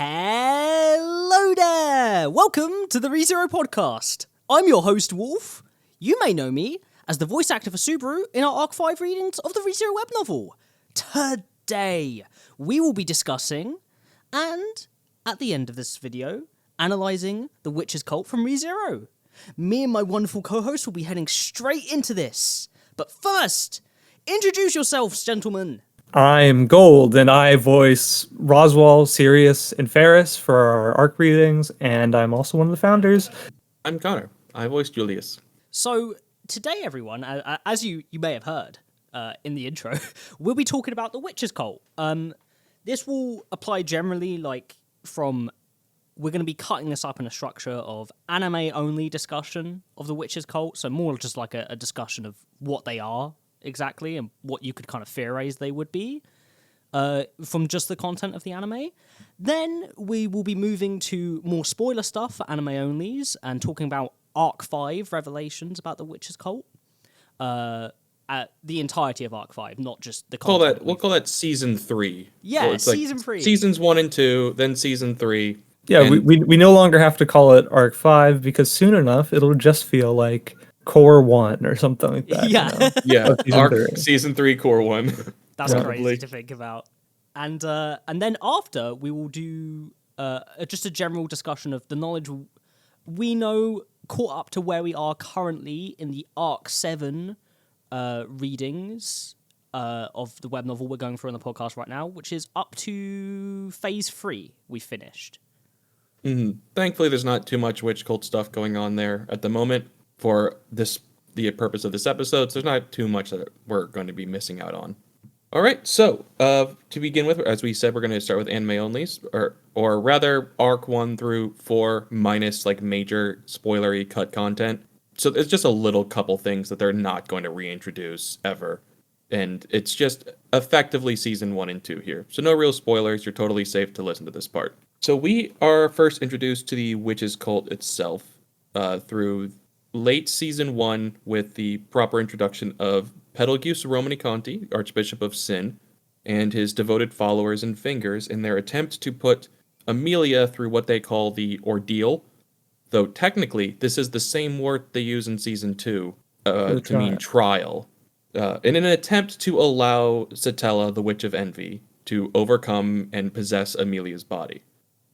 Hello there! Welcome to the ReZero podcast. I'm your host, Wolf. You may know me as the voice actor for Subaru in our Arc 5 readings of the ReZero web novel. Today, we will be discussing, and at the end of this video, analysing the Witch's Cult from ReZero. Me and my wonderful co-host will be heading straight into this. But first, introduce yourselves, gentlemen. I'm Gold, and I voice Roswell, Sirius, and Ferris for our ARC readings, and I'm also one of the founders. I'm Connor. I voice Julius. So, today, everyone, as you may have heard in the intro, we'll be talking about the Witch's Cult. This will apply generally, we're going to be cutting this up in a structure of anime-only discussion of the Witch's Cult, so more just like a discussion of what they are exactly and what you could kind of theorize they would be from just the content of the anime. Then we will be moving to more spoiler stuff for anime onlys and talking about Arc 5 revelations about the Witch's Cult. At the entirety of Arc 5, not just the content. We'll call that Season 3. Yeah, Season 3. Seasons 1 and 2, then Season 3. Yeah, and we no longer have to call it Arc 5 because soon enough it'll just feel like Core 1 or something like that. Yeah. Yeah, Season 3, Core 1. That's crazy to think about. And then after, we will do just a general discussion of the knowledge we know caught up to where we are currently in the Arc 7 readings of the web novel we're going through on the podcast right now, which is up to Phase 3 we finished. Mm-hmm. Thankfully, there's not too much witch cult stuff going on there at the moment for the purpose of this episode, so there's not too much that we're going to be missing out on. All right, so to begin with, as we said, we're going to start with anime onlys, or rather Arc 1 through 4 minus major spoilery cut content. So it's just a little couple things that they're not going to reintroduce ever. And it's just effectively Season 1 and 2 here. So no real spoilers, you're totally safe to listen to this part. So we are first introduced to the Witch's Cult itself through late Season 1 with the proper introduction of Betelgeuse Romaniconti, Archbishop of Sin, and his devoted followers and fingers in their attempt to put Amelia through what they call the ordeal, though technically this is the same word they use in Season 2 to mean trial, in an attempt to allow Satella, the Witch of Envy, to overcome and possess Amelia's body.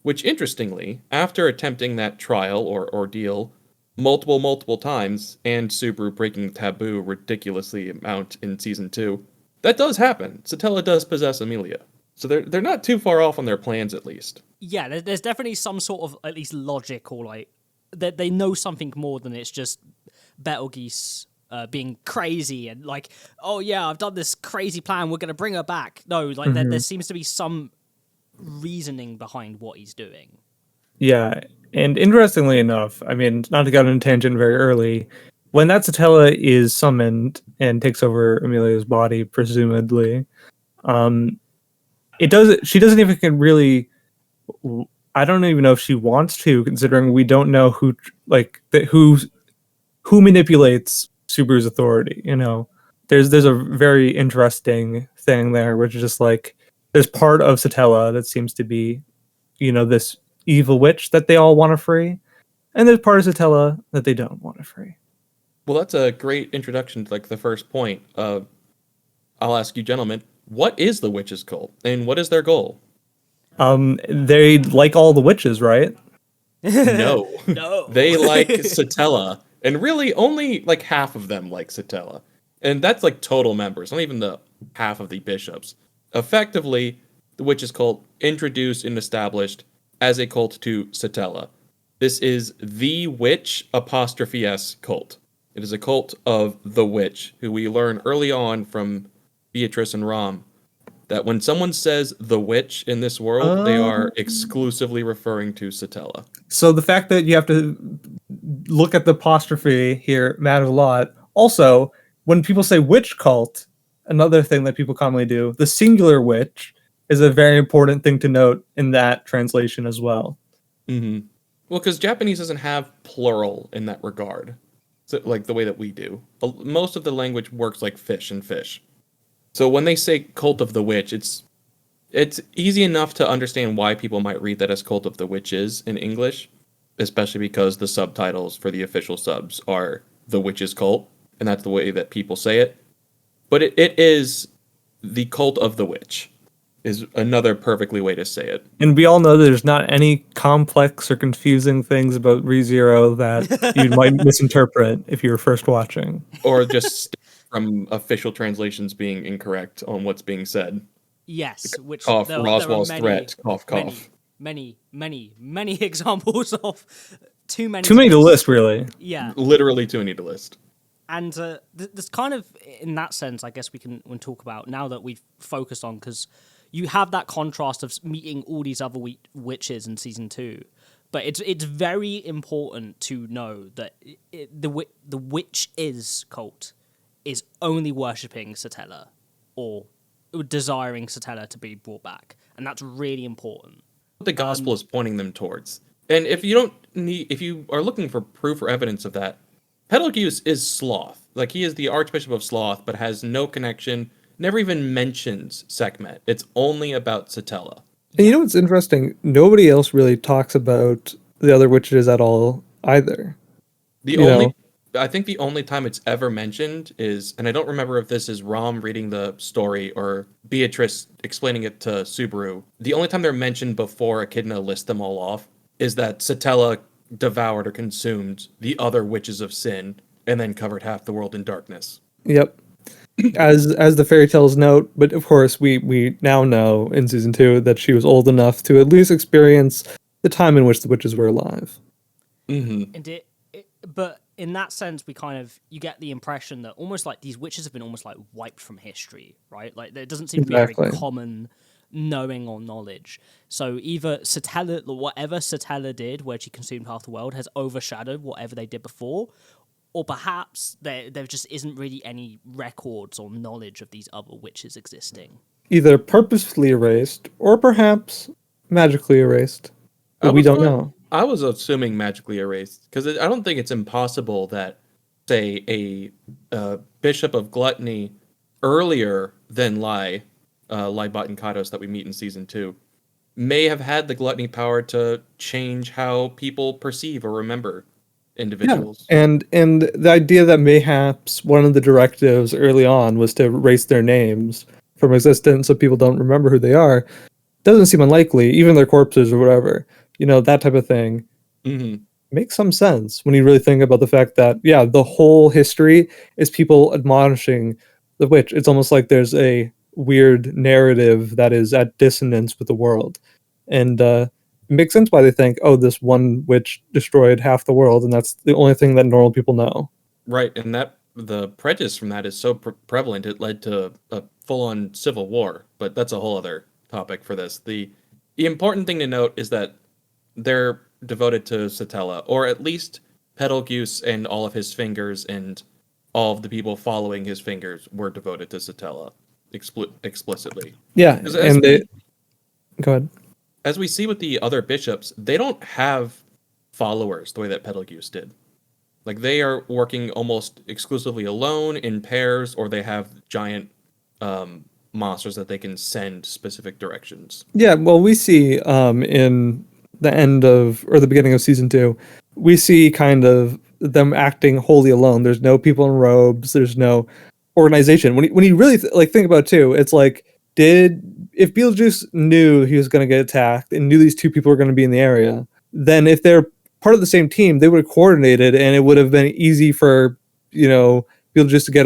Which, interestingly, after attempting that trial or ordeal multiple times, and Subaru breaking taboo ridiculously amount in Season 2, that does happen. Satella does possess Amelia. So they're not too far off on their plans, at least. Yeah, there's definitely some sort of, at least logic, or that they know something more than it's just Betelgeuse being crazy and oh yeah, I've done this crazy plan, we're going to bring her back. No, there seems to be some reasoning behind what he's doing. Yeah, and interestingly enough, I mean, not to get on a tangent very early, when that Satella is summoned and takes over Amelia's body, presumably, she doesn't even really, I don't even know if she wants to, considering we don't know who manipulates Subaru's authority, There's a very interesting thing there, which is just there's part of Satella that seems to be, this evil witch that they all want to free, and there's part of Satella that they don't want to free. Well, that's a great introduction to the first point. I'll ask you, gentlemen, what is the Witch's Cult, and what is their goal? They like all the witches, right? No. No. They like Satella, and really only half of them like Satella. And that's total members, not even the half of the bishops. Effectively, the Witch's Cult introduced and established as a cult to Satella. This is the Witch ''S cult. It is a cult of the Witch, who we learn early on from Beatrice and Rom, that when someone says the Witch in this world, they are exclusively referring to Satella. So the fact that you have to look at the apostrophe here matters a lot. Also, when people say witch cult, another thing that people commonly do, the singular witch is a very important thing to note in that translation as well. Mm-hmm. Well, because Japanese doesn't have plural in that regard, so, the way that we do. Most of the language works like fish and fish. So when they say cult of the witch, it's it's easy enough to understand why people might read that as Cult of the Witches in English, especially because the subtitles for the official subs are The Witches Cult, and that's the way that people say it. But it is the Cult of the Witch, is another perfectly way to say it. And we all know there's not any complex or confusing things about ReZero that you might misinterpret if you're first watching. Or just from official translations being incorrect on what's being said. Yes, which Cough, there are Roswell's many, threat, cough, cough. many examples of. Too many. Too many to list, really. Yeah. Literally too many to list. And there's kind of, in that sense, I guess we can talk about now that we've focused on, because you have that contrast of meeting all these other witches in season 2, but it's very important to know that the witch is cult is only worshipping Satella or desiring Satella to be brought back, and that's really important. What the gospel is pointing them towards. And if you are looking for proof or evidence of that, Betelgeuse is Sloth. Like, he is the Archbishop of Sloth, but has no connection, never even mentions Sekhmet. It's only about Satella. And you know what's interesting? Nobody else really talks about the other witches at all either. I think the only time it's ever mentioned is, and I don't remember if this is Rom reading the story or Beatrice explaining it to Subaru, the only time they're mentioned before Echidna lists them all off is that Satella devoured or consumed the other witches of sin and then covered half the world in darkness. Yep. As the fairy tales note, but of course we now know in season 2 that she was old enough to at least experience the time in which the witches were alive. Mm-hmm. And but in that sense, you get the impression that almost like these witches have been almost like wiped from history, right? Like there doesn't seem to be a very common knowing or knowledge. So either Satella, whatever Satella did, where she consumed half the world, has overshadowed whatever they did before, or perhaps there just isn't really any records or knowledge of these other witches existing. Either purposefully erased or perhaps magically erased. But we don't know. I was assuming magically erased, because I don't think it's impossible that, say, a bishop of gluttony earlier than Lai Botankatos that we meet in season 2 may have had the gluttony power to change how people perceive or remember individuals. Yeah. And the idea that mayhaps one of the directives early on was to erase their names from existence so people don't remember who they are doesn't seem unlikely, even their corpses or whatever. That type of thing makes some sense when you really think about the fact that, yeah, the whole history is people admonishing the witch. It's almost like there's a weird narrative that is at dissonance with the world. And it makes sense why they think, oh, this one witch destroyed half the world, and that's the only thing that normal people know. Right, and that the prejudice from that is so prevalent, it led to a full-on civil war, but that's a whole other topic for this. The important thing to note is that they're devoted to Satella, or at least Betelgeuse and all of his fingers and all of the people following his fingers were devoted to Satella explicitly. Yeah, and go ahead. As we see with the other bishops, they don't have followers the way that Betelgeuse did. Like, they are working almost exclusively alone, in pairs, or they have giant monsters that they can send specific directions. Yeah, well, we see in the end of, or the beginning of season 2, we see kind of them acting wholly alone. There's no people in robes. There's no organization. When you really think about it too, it's like, if Beetlejuice knew he was going to get attacked and knew these two people were going to be in the area, then if they're part of the same team, they would have coordinated, and it would have been easy for Beetlejuice to get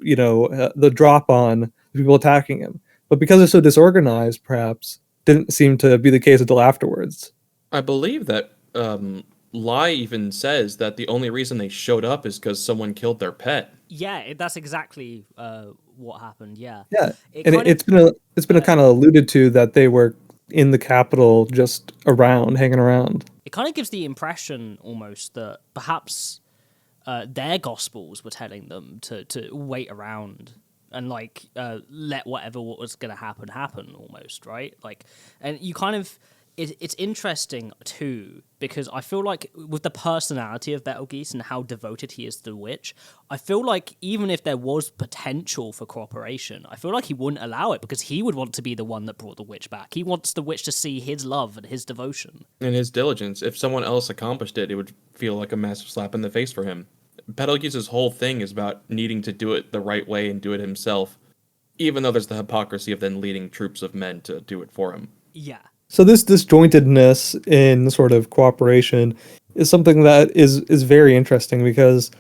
the drop on the people attacking him. But because it's so disorganized, perhaps didn't seem to be the case until afterwards. I believe that Lai even says that the only reason they showed up is because someone killed their pet. Yeah, that's exactly what happened. Yeah. Yeah, it's been kind of alluded to that they were in the capital, just hanging around. It kind of gives the impression almost that perhaps their gospels were telling them to wait around and let whatever what was going to happen almost, right? And you kind of, it's interesting too because I feel like with the personality of Betelgeuse and how devoted he is to the witch, I feel like even if there was potential for cooperation, I feel like he wouldn't allow it because he would want to be the one that brought the witch back. He wants the witch to see his love and his devotion and his diligence. If someone else accomplished it, it would feel like a massive slap in the face for him. Betelgeuse's whole thing is about needing to do it the right way and do it himself, even though there's the hypocrisy of then leading troops of men to do it for him. Yeah. So this disjointedness in sort of cooperation is something that is very interesting because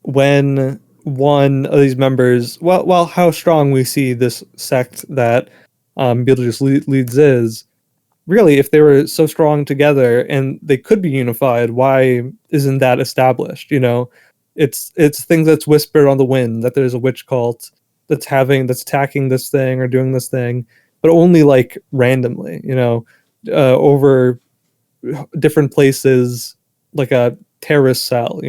when one of these members, well, how strong we see this sect that Beetlejuice leads is, really, if they were so strong together and they could be unified, why isn't that established? It's things that's whispered on the wind that there's a witch cult that's attacking this thing or doing this thing, but only like randomly, over different places, like a terrorist cell.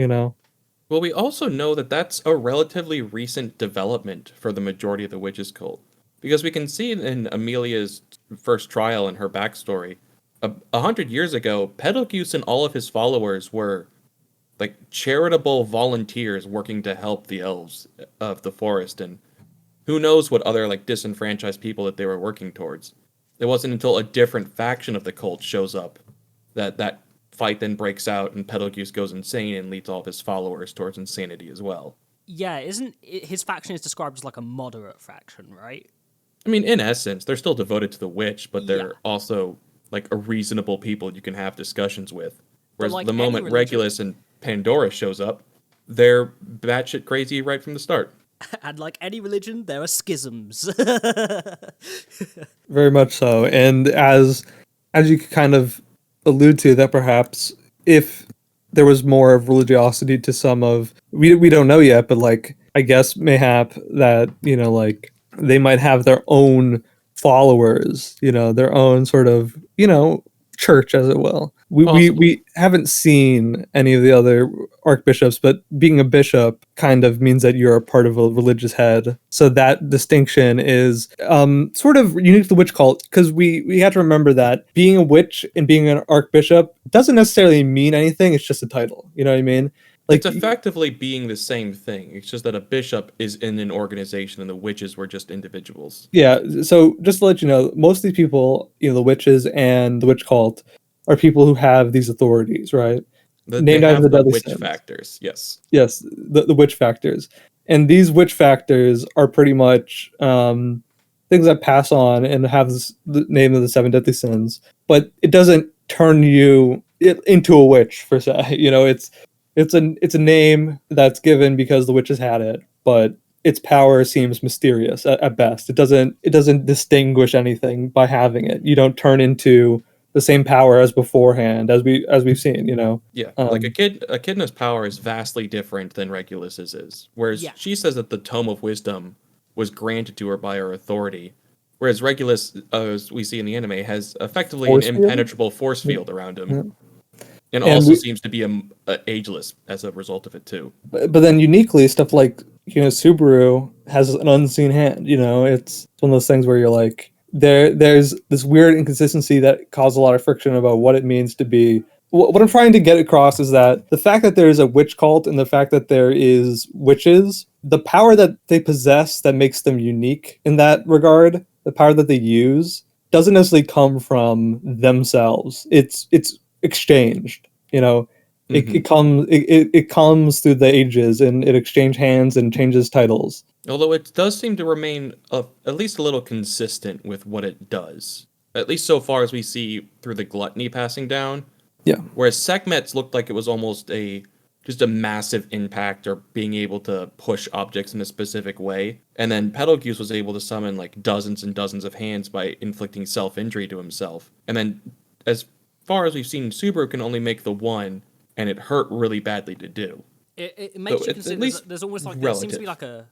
Well, we also know that that's a relatively recent development for the majority of the witches cult. Because we can see in Amelia's first trial and her backstory, 100 years ago, Betelgeuse and all of his followers were like charitable volunteers working to help the elves of the forest, and who knows what other like disenfranchised people that they were working towards. It wasn't until a different faction of the cult shows up that fight then breaks out and Betelgeuse goes insane and leads all of his followers towards insanity as well. Yeah, his faction is described as like a moderate faction, right? I mean, in essence, they're still devoted to the witch, but they're Yeah. also like a reasonable people you can have discussions with. Whereas like the any moment religion- Regulus and Pandora shows up, they're batshit crazy right from the start. And like any religion, there are schisms. Very much so. And as you kind of allude to, that perhaps if there was more of religiosity to some of, we don't know yet, but like I guess mayhap that like they might have their own followers, their own sort of church, as it will. We haven't seen any of the other archbishops, but being a bishop kind of means that you're a part of a religious head. So that distinction is sort of unique to the witch cult, because we have to remember that being a witch and being an archbishop doesn't necessarily mean anything. It's just a title. You know what I mean? Like, it's effectively being the same thing. It's just that a bishop is in an organization and the witches were just individuals. Yeah, so just to let you know, most of these people, the witches and the witch cult, are people who have these authorities, right? They have the witch factors, yes. Yes, the witch factors. And these witch factors are pretty much things that pass on and have the name of the seven deadly sins, but it doesn't turn you into a witch, per se. It's a name that's given because the witches had it, but its power seems mysterious at best. It doesn't distinguish anything by having it. You don't turn into the same power as beforehand, as we've seen. Yeah, like Echidna's power is vastly different than Regulus's is. Whereas she says that the Tome of Wisdom was granted to her by her authority, whereas Regulus, as we see in the anime, has effectively an impenetrable force field around him. Yeah. And also seems to be ageless as a result of it too. But then uniquely, stuff like Subaru has an unseen hand. It's one of those things where you're like, there's this weird inconsistency that causes a lot of friction about what it means to be. What I'm trying to get across is that the fact that there is a witch cult and the fact that there is witches, the power that they possess that makes them unique in that regard, the power that they use, doesn't necessarily come from themselves. It's exchanged. It comes through the ages, and it exchanges hands and changes titles. Although it does seem to remain at least a little consistent with what it does, at least so far as we see through the gluttony passing down. Yeah. Whereas Sekhmet's looked like it was almost just a massive impact, or being able to push objects in a specific way, and then Betelgeuse was able to summon like dozens and dozens of hands by inflicting self-injury to himself. And then as far as we've seen, Subaru can only make the one, and it hurt really badly to do. It makes you consider there's almost like there seems to be like a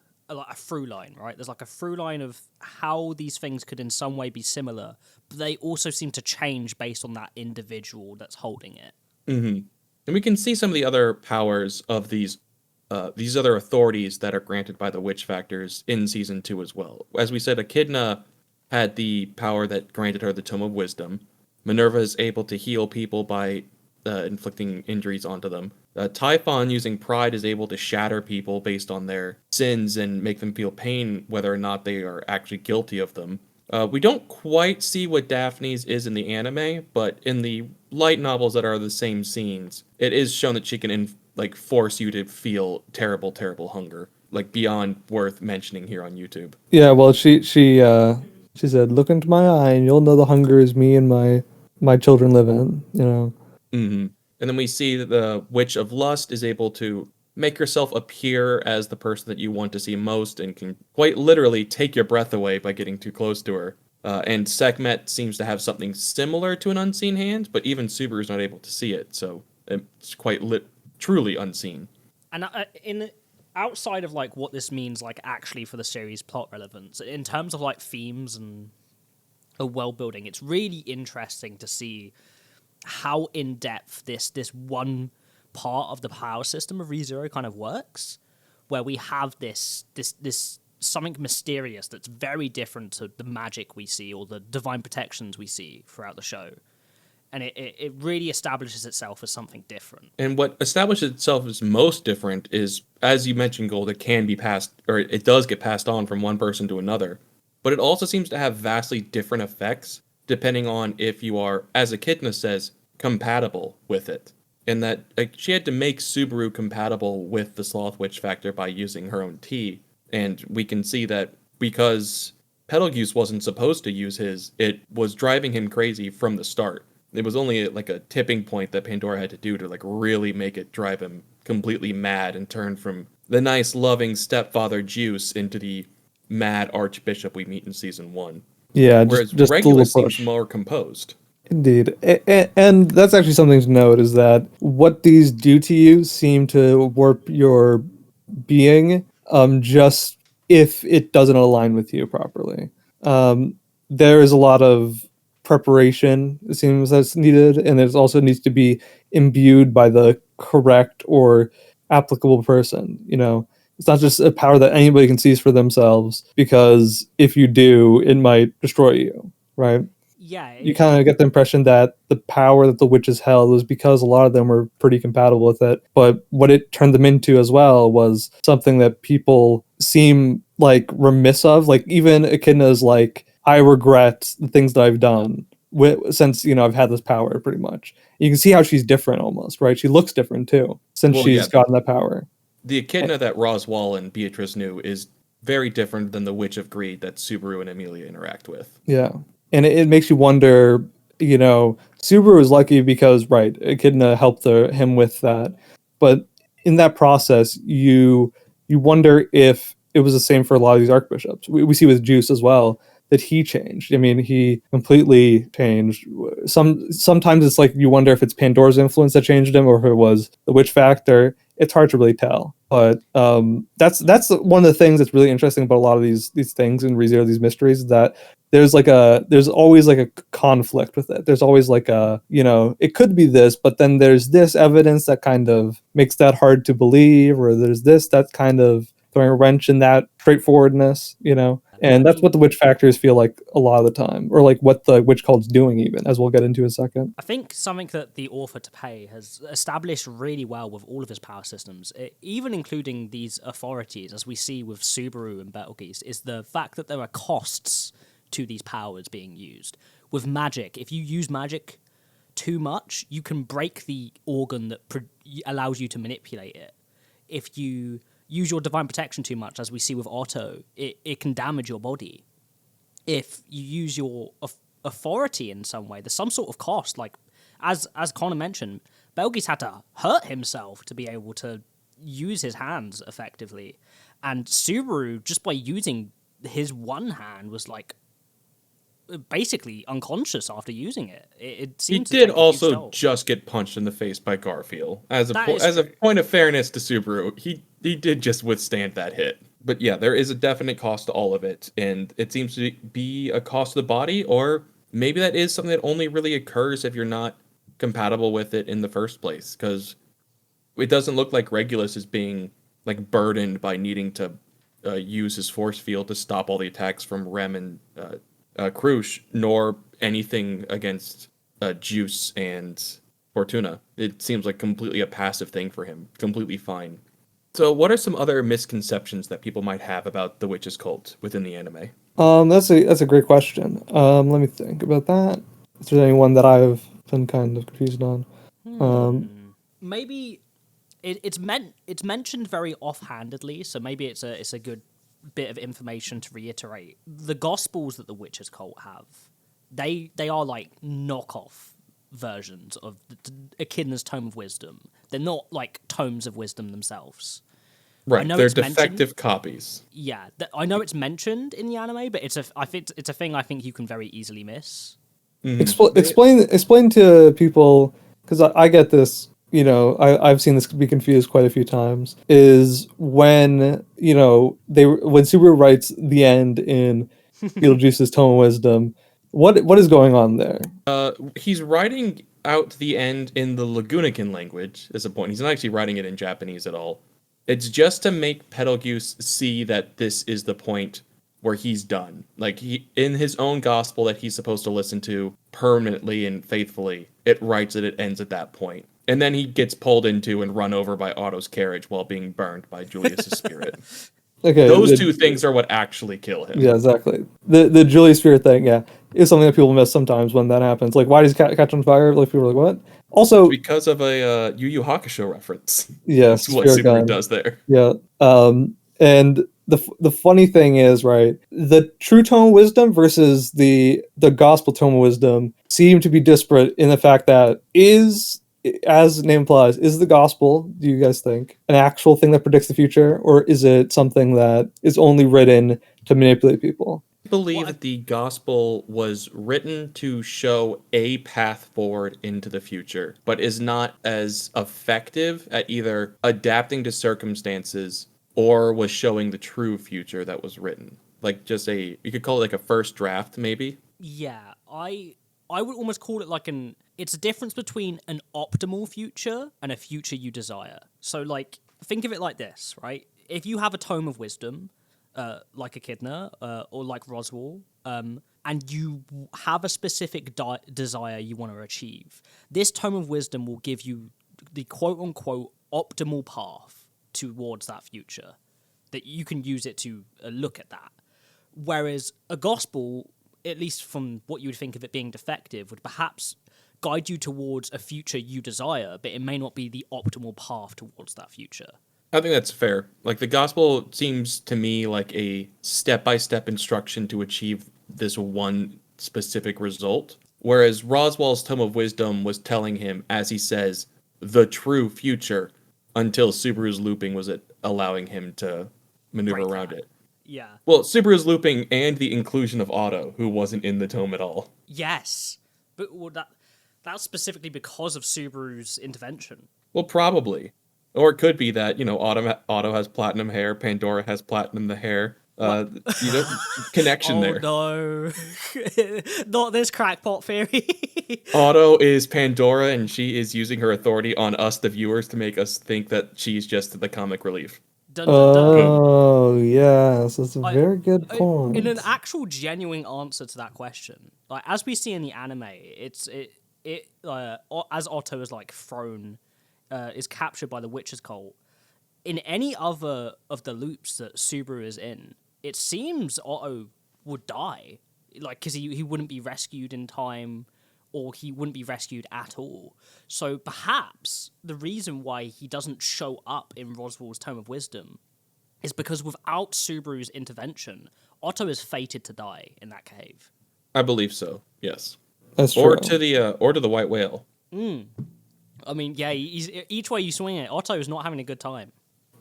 through line, right? There's like a through line of how these things could in some way be similar, but they also seem to change based on that individual that's holding it. Mm-hmm. And we can see some of the other powers of these other authorities that are granted by the witch factors in season 2 as well. As we said, Echidna had the power that granted her the Tome of Wisdom. Minerva is able to heal people by inflicting injuries onto them. Typhon, using pride, is able to shatter people based on their sins and make them feel pain whether or not they are actually guilty of them. We don't quite see what Daphne's is in the anime, but in the light novels that are the same scenes, it is shown that she can force you to feel terrible, terrible hunger, like beyond worth mentioning here on YouTube. Yeah, well, she said, "Look into my eye, and you'll know the hunger is me and my children live in." You know. Mm-hmm. And then we see that the Witch of Lust is able to make herself appear as the person that you want to see most and can quite literally take your breath away by getting too close to her. And Sekhmet seems to have something similar to an unseen hand, but even Subaru's not able to see it, so it's quite truly unseen. And in outside of like what this means like actually for the series plot relevance, in terms of like themes and a world building, it's really interesting to see how in depth this one part of the power system of ReZero kind of works, where we have this something mysterious that's very different to the magic we see or the divine protections we see throughout the show. And it really establishes itself as something different. And what establishes itself as most different is, as you mentioned, Gold, it can be passed, or it does get passed on from one person to another. But it also seems to have vastly different effects depending on if you are, as Echidna says, compatible with it. And that she had to make Subaru compatible with the Sloth Witch factor by using her own tea. And we can see that because Betelgeuse wasn't supposed to use his, it was driving him crazy from the start. It was only like a tipping point that Pandora had to do to like really make it drive him completely mad and turn from the nice, loving stepfather Juice into the mad Archbishop we meet in season 1. Yeah, Whereas just Regulus a little push. seems more composed. Indeed. And that's actually something to note, is that what these do to you seem to warp your being, just if it doesn't align with you properly. There is a lot of preparation, it seems, that's needed, and it also needs to be imbued by the correct or applicable person. You know, it's not just a power that anybody can seize for themselves, because if you do, it might destroy you, right? Yeah. You kind of get the impression that the power that the witches held was because a lot of them were pretty compatible with it. But what it turned them into as well was something that people seem like remiss of. Like even Echidna's like, I regret the things that I've done since, you know, I've had this power pretty much. You can see how she's different almost, right? She looks different too since she's gotten that power. The Echidna that Roswell and Beatrice knew is very different than the Witch of Greed that Subaru and Amelia interact with. Yeah. And it makes you wonder, you know, Subaru was lucky because, right, Echidna helped him with that. But in that process, you wonder if it was the same for a lot of these archbishops. We see with Juice as well that he changed. I mean, he completely changed. Sometimes it's like you wonder if it's Pandora's influence that changed him or if it was the witch factor. It's hard to really tell. But that's one of the things that's really interesting about a lot of these things in ReZero, these mysteries, that there's always like a conflict with it. There's always like a, you know, it could be this, but then there's this evidence that kind of makes that hard to believe, or there's this that's kind of throwing a wrench in that straightforwardness, you know. And that's what the witch factors feel like a lot of the time, or like what the witch cult's doing, even, as we'll get into in a second. I think something that the author Tappei has established really well with all of his power systems, even including these authorities, as we see with Subaru and Betelgeuse, is the fact that there are costs to these powers being used. With magic, if you use magic too much, you can break the organ that allows you to manipulate it. If you use your divine protection too much, as we see with Otto, it can damage your body. If you use your authority in some way, there's some sort of cost. Like, as Connor mentioned, Betelgeuse had to hurt himself to be able to use his hands effectively. And Subaru, just by using his one hand, was like basically unconscious after using it. It seems he did also just get punched in the face by Garfield. As a point of fairness to Subaru, he did just withstand that hit. But yeah, there is a definite cost to all of it, and it seems to be a cost to the body, or maybe that is something that only really occurs if you're not compatible with it in the first place, because it doesn't look like Regulus is being like burdened by needing to use his force field to stop all the attacks from Rem and Krush, nor anything against Juice and Fortuna. It seems like completely a passive thing for him, completely fine. So, what are some other misconceptions that people might have about the witch's cult within the anime? That's a great question. Let me think about that. If there's anyone that I've been kind of confused on. Maybe it's mentioned very offhandedly, so maybe it's a good bit of information to reiterate. The gospels that the witches cult have, they are like knockoff versions of Echidna's Tome of Wisdom. They're not like tomes of wisdom themselves. Right, know they're it's defective copies. Yeah, I know it's mentioned in the anime, but I think it's a thing I think you can very easily miss. Explain to people, because I get this. I've seen this be confused quite a few times. Is when when Subaru writes the end in Beetlejuice's Tome of Wisdom. What is going on there? He's writing out the end in the Lagunican language. Is the point? He's not actually writing it in Japanese at all. It's just to make Betelgeuse see that this is the point where he's done. Like, he, in his own gospel that he's supposed to listen to permanently and faithfully, it writes that it ends at that point. And then he gets pulled into and run over by Otto's carriage while being burned by Julius's spirit. Okay, Those two things are what actually kill him. Yeah, exactly. The Julius spirit thing, yeah, is something that people miss sometimes when that happens. Like, why does he catch on fire? Like, people are like, what? Also, Because of a Yu Yu Hakusho reference. yes, That's what Subaru does there. Yeah. And the funny thing is, right, the true Tome of Wisdom versus the gospel Tome of Wisdom seem to be disparate in the fact that as the name implies, is the gospel, do you guys think, an actual thing that predicts the future, or is it something that is only written to manipulate people? I believe that the gospel was written to show a path forward into the future, but is not as effective at either adapting to circumstances or was showing the true future that was written. Like, just you could call it like a first draft, maybe? Yeah, I would almost call it like it's a difference between an optimal future and a future you desire. So, like, think of it like this, right? If you have a Tome of Wisdom, like Echidna, or like Roswell, and you have a specific desire you want to achieve, this Tome of Wisdom will give you the quote-unquote optimal path towards that future, that you can use it to look at that. Whereas a gospel, at least from what you would think of it being defective, would perhaps guide you towards a future you desire, but it may not be the optimal path towards that future. I think that's fair. Like, the gospel seems to me like a step-by-step instruction to achieve this one specific result, whereas Roswell's Tome of Wisdom was telling him, as he says, the true future, until Subaru's looping was allowing him to maneuver around it. Yeah. Well, Subaru's looping and the inclusion of Otto, who wasn't in the tome at all. Yes, but that's specifically because of Subaru's intervention. Well, probably. Or it could be that, Otto has platinum hair, Pandora has platinum the hair. Connection there. Oh no. Not this crackpot theory. Otto is Pandora, and she is using her authority on us, the viewers, to make us think that she's just the comic relief. Dun, dun, dun. Oh, yes, that's a very good point. In an actual genuine answer to that question, like, as we see in the anime, as Otto is like thrown, is captured by the witch's cult. In any other of the loops that Subaru is in, it seems Otto would die, like, because he wouldn't be rescued in time, or he wouldn't be rescued at all. So perhaps the reason why he doesn't show up in Roswell's Tome of Wisdom is because without Subaru's intervention, Otto is fated to die in that cave. I believe so. Yes. That's true. Or to the white whale. I mean, yeah, each way you swing it, Otto is not having a good time.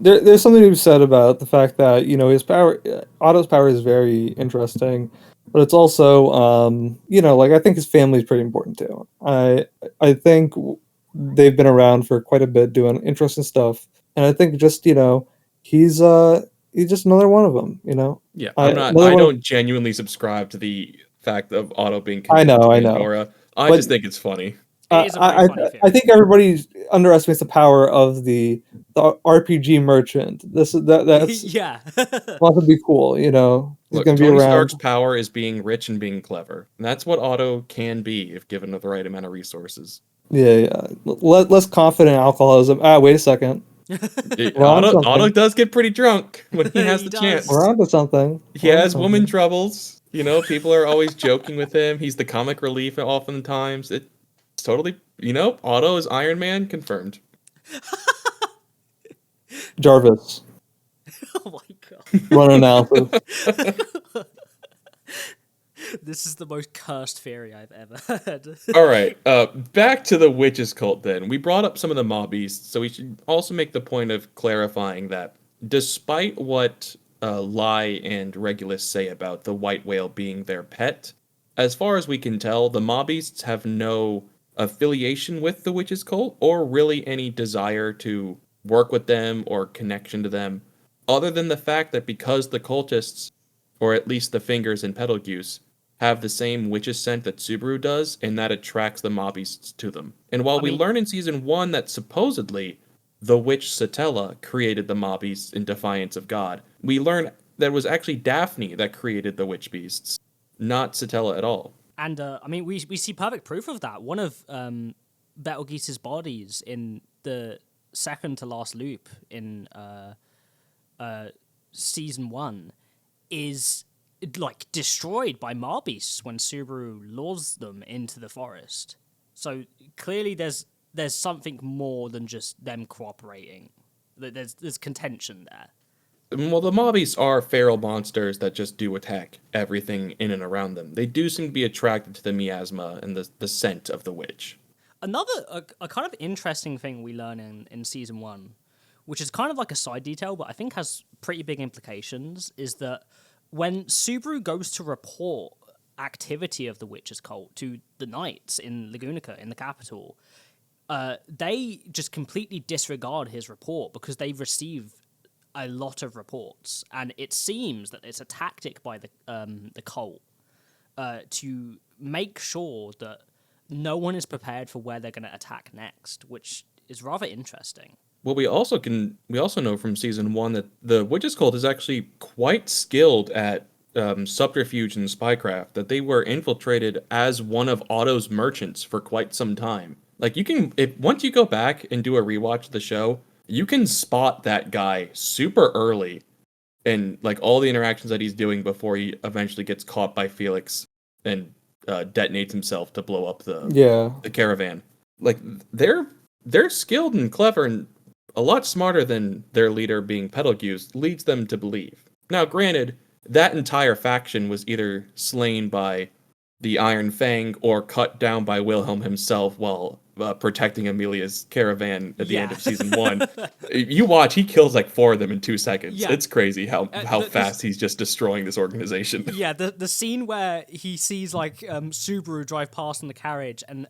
There's something to be said about the fact that, his power, Otto's power is very interesting, but it's also, I think his family is pretty important too. I think they've been around for quite a bit doing interesting stuff, and I think just, he's just another one of them, Yeah, I don't genuinely subscribe to the fact of Otto being connected to Pandora. I just think it's funny. It is a very funny theory. I think everybody underestimates the power of the RPG merchant. That's Yeah. want to be cool, you know. He's Look, gonna be Tony around. Stark's power is being rich and being clever. And that's what Otto can be if given the right amount of resources. Yeah. Less confident alcoholism. Wait a second. We're on Otto something. does get pretty drunk when he has He the does. chance. We're on to something. He has woman troubles. You know, people are always joking with him. He's the comic relief oftentimes. It's totally, Otto is Iron Man confirmed. Jarvis. Oh my god. Run analysis. This is the most cursed theory I've ever heard. All right, back to the witches cult then. We brought up some of the mob beasts, so we should also make the point of clarifying that despite what Lai and Regulus say about the white whale being their pet, as far as we can tell, the mob beasts have no affiliation with the witches cult or really any desire to work with them or connection to them, other than the fact that because the cultists, or at least the fingers and Betelgeuse, have the same witch's scent that Subaru does, and that attracts the mob beasts to them. And while we learn in season 1 that supposedly the witch Satella created the mob beasts in defiance of God, we learn that it was actually Daphne that created the witch beasts, not Satella at all. And we see perfect proof of that. One of Betelgeuse's bodies in the second to last loop in season 1 is like destroyed by Marbeasts when Subaru lures them into the forest. So clearly there's something more than just them cooperating. There's contention there. Well, the Mobbies are feral monsters that just do attack everything in and around them. They do seem to be attracted to the miasma and the scent of the witch. Another a kind of interesting thing we learn in season 1, which is kind of like a side detail, but I think has pretty big implications, is that when Subaru goes to report activity of the witches cult to the knights in Lagunica, in the capital, they just completely disregard his report because they receive a lot of reports, and it seems that it's a tactic by the cult to make sure that no one is prepared for where they're going to attack next, which is rather interesting. Well, we also know from season 1 that the witches cult is actually quite skilled at subterfuge and spycraft. That they were infiltrated as one of Otto's merchants for quite some time. Like once you go back and do a rewatch of the show, you can spot that guy super early, and like all the interactions that he's doing before he eventually gets caught by Felix and detonates himself to blow up the caravan. Like they're skilled and clever and a lot smarter than their leader being Betelgeuse leads them to believe. Now, granted, that entire faction was either slain by the Iron Fang or cut down by Wilhelm himself while protecting Amelia's caravan at the end of season 1. You watch, he kills like 4 of them in 2 seconds. Yeah. It's crazy how fast he's just destroying this organization. Yeah, the scene where he sees like Subaru drive past in the carriage and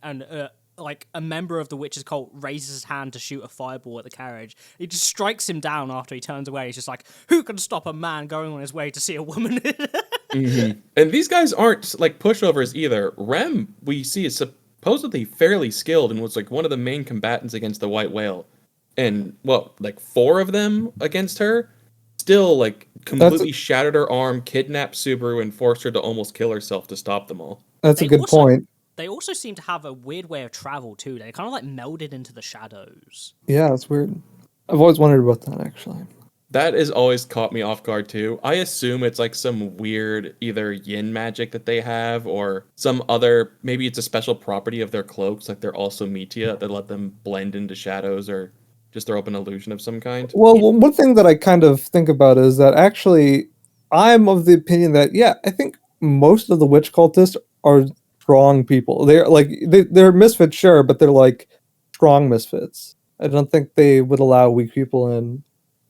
like a member of the witches cult raises his hand to shoot a fireball at the carriage. He just strikes him down after he turns away. He's just like, who can stop a man going on his way to see a woman? Mm-hmm. And these guys aren't like pushovers either. Rem, we see, is supposedly fairly skilled and was like one of the main combatants against the white whale. And like 4 of them against her still like completely shattered her arm, kidnapped Subaru, and forced her to almost kill herself to stop them all. That's a good point. They also seem to have a weird way of travel too. They kind of like melded into the shadows. Yeah, that's weird. I've always wondered about that, actually. That has always caught me off guard too. I assume it's like some weird either yin magic that they have or some other, maybe it's a special property of their cloaks, like they're also metia that let them blend into shadows or just throw up an illusion of some kind. Well, one thing that I kind of think about is that actually I'm of the opinion that, I think most of the witch cultists are strong people. They're like they're misfits, sure, but they're like strong misfits. I don't think they would allow weak people in.